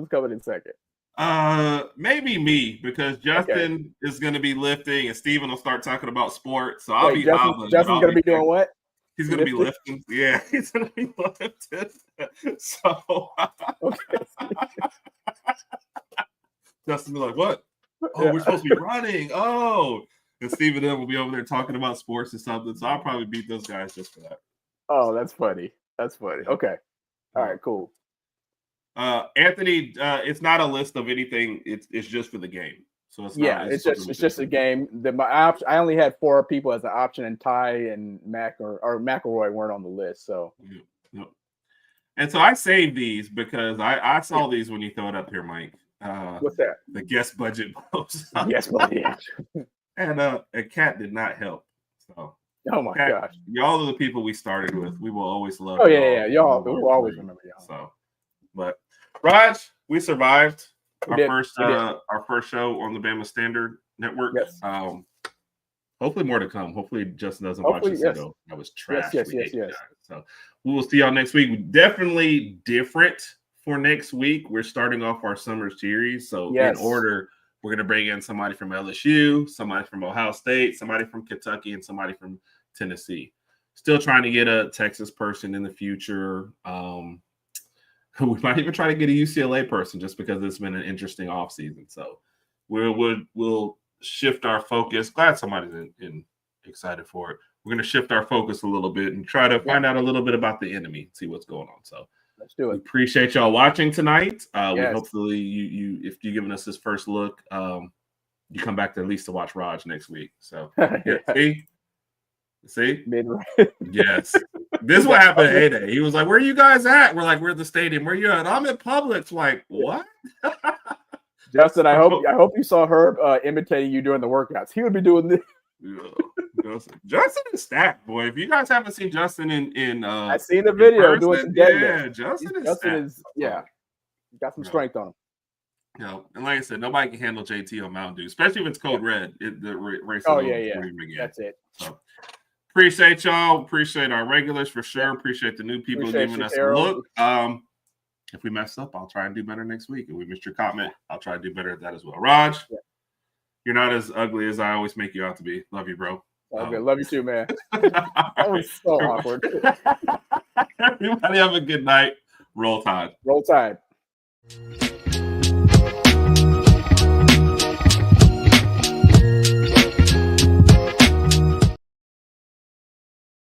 Maybe me because Justin is going to be lifting and Steven will start talking about sports. So I'll be Justin's going to be doing what? He's going to be lifting. Yeah, he's going to be lifting. So Justin will be like, "What? Oh, we're supposed to be running. Oh." And Steven will be over there talking about sports or something. So I'll probably beat those guys just for that. Oh, that's funny. Okay. All right, cool. Anthony, it's not a list of anything. It's just for the game. So it's just a game. I only had 4 people as an option, and Ty and Mac or McElroy weren't on the list. So, and so I saved these because I saw these when you throw it up here, Mike. What's that? The guest budget post. Yes, budget. And a cat did not help. So. Oh my gosh! Y'all are the people we started with. We will always love. Oh yeah. Y'all, we will always remember y'all. So, but Rodg, we survived our first show on the Bama Standard Network. Yes. Hopefully more to come. Hopefully Justin doesn't watch this and go, "That was trash." Yes. So we will see y'all next week. Definitely different for next week. We're starting off our summer series, so in order. We're going to bring in somebody from LSU, somebody from Ohio State, somebody from Kentucky, and somebody from Tennessee. Still trying to get a Texas person in the future. We might even try to get a UCLA person just because it's been an interesting offseason. So we'll shift our focus. Glad somebody's excited for it. We're going to shift our focus a little bit and try to find out a little bit about the enemy, see what's going on. So let's do it. We appreciate y'all watching tonight. We hopefully you if you're giving us this first look, you come back to at least to watch Rodg next week. So see? Yes. This is what happened at A-Day. He was like, "Where are you guys at?" We're like, "We're at the stadium." "Where you at?" "I'm at Publix." Like, what? Justin, I hope you saw Herb imitating you during the workouts. He would be doing this. Justin is stacked, boy. If you guys haven't seen Justin in I seen the video doing some deadlifts. Justin is got some strength on him. And like I said, nobody can handle JT on Mountain Dew, especially if it's code red. The race. That's it. So appreciate y'all. Appreciate our regulars for sure. Appreciate the new people giving us a look. If we mess up, I'll try and do better next week. If we missed your comment, I'll try to do better at that as well. Rodg, you're not as ugly as I always make you out to be. Love you, bro. Okay, love you too, man. That was so awkward. Everybody have a good night. Roll Tide. Roll Tide.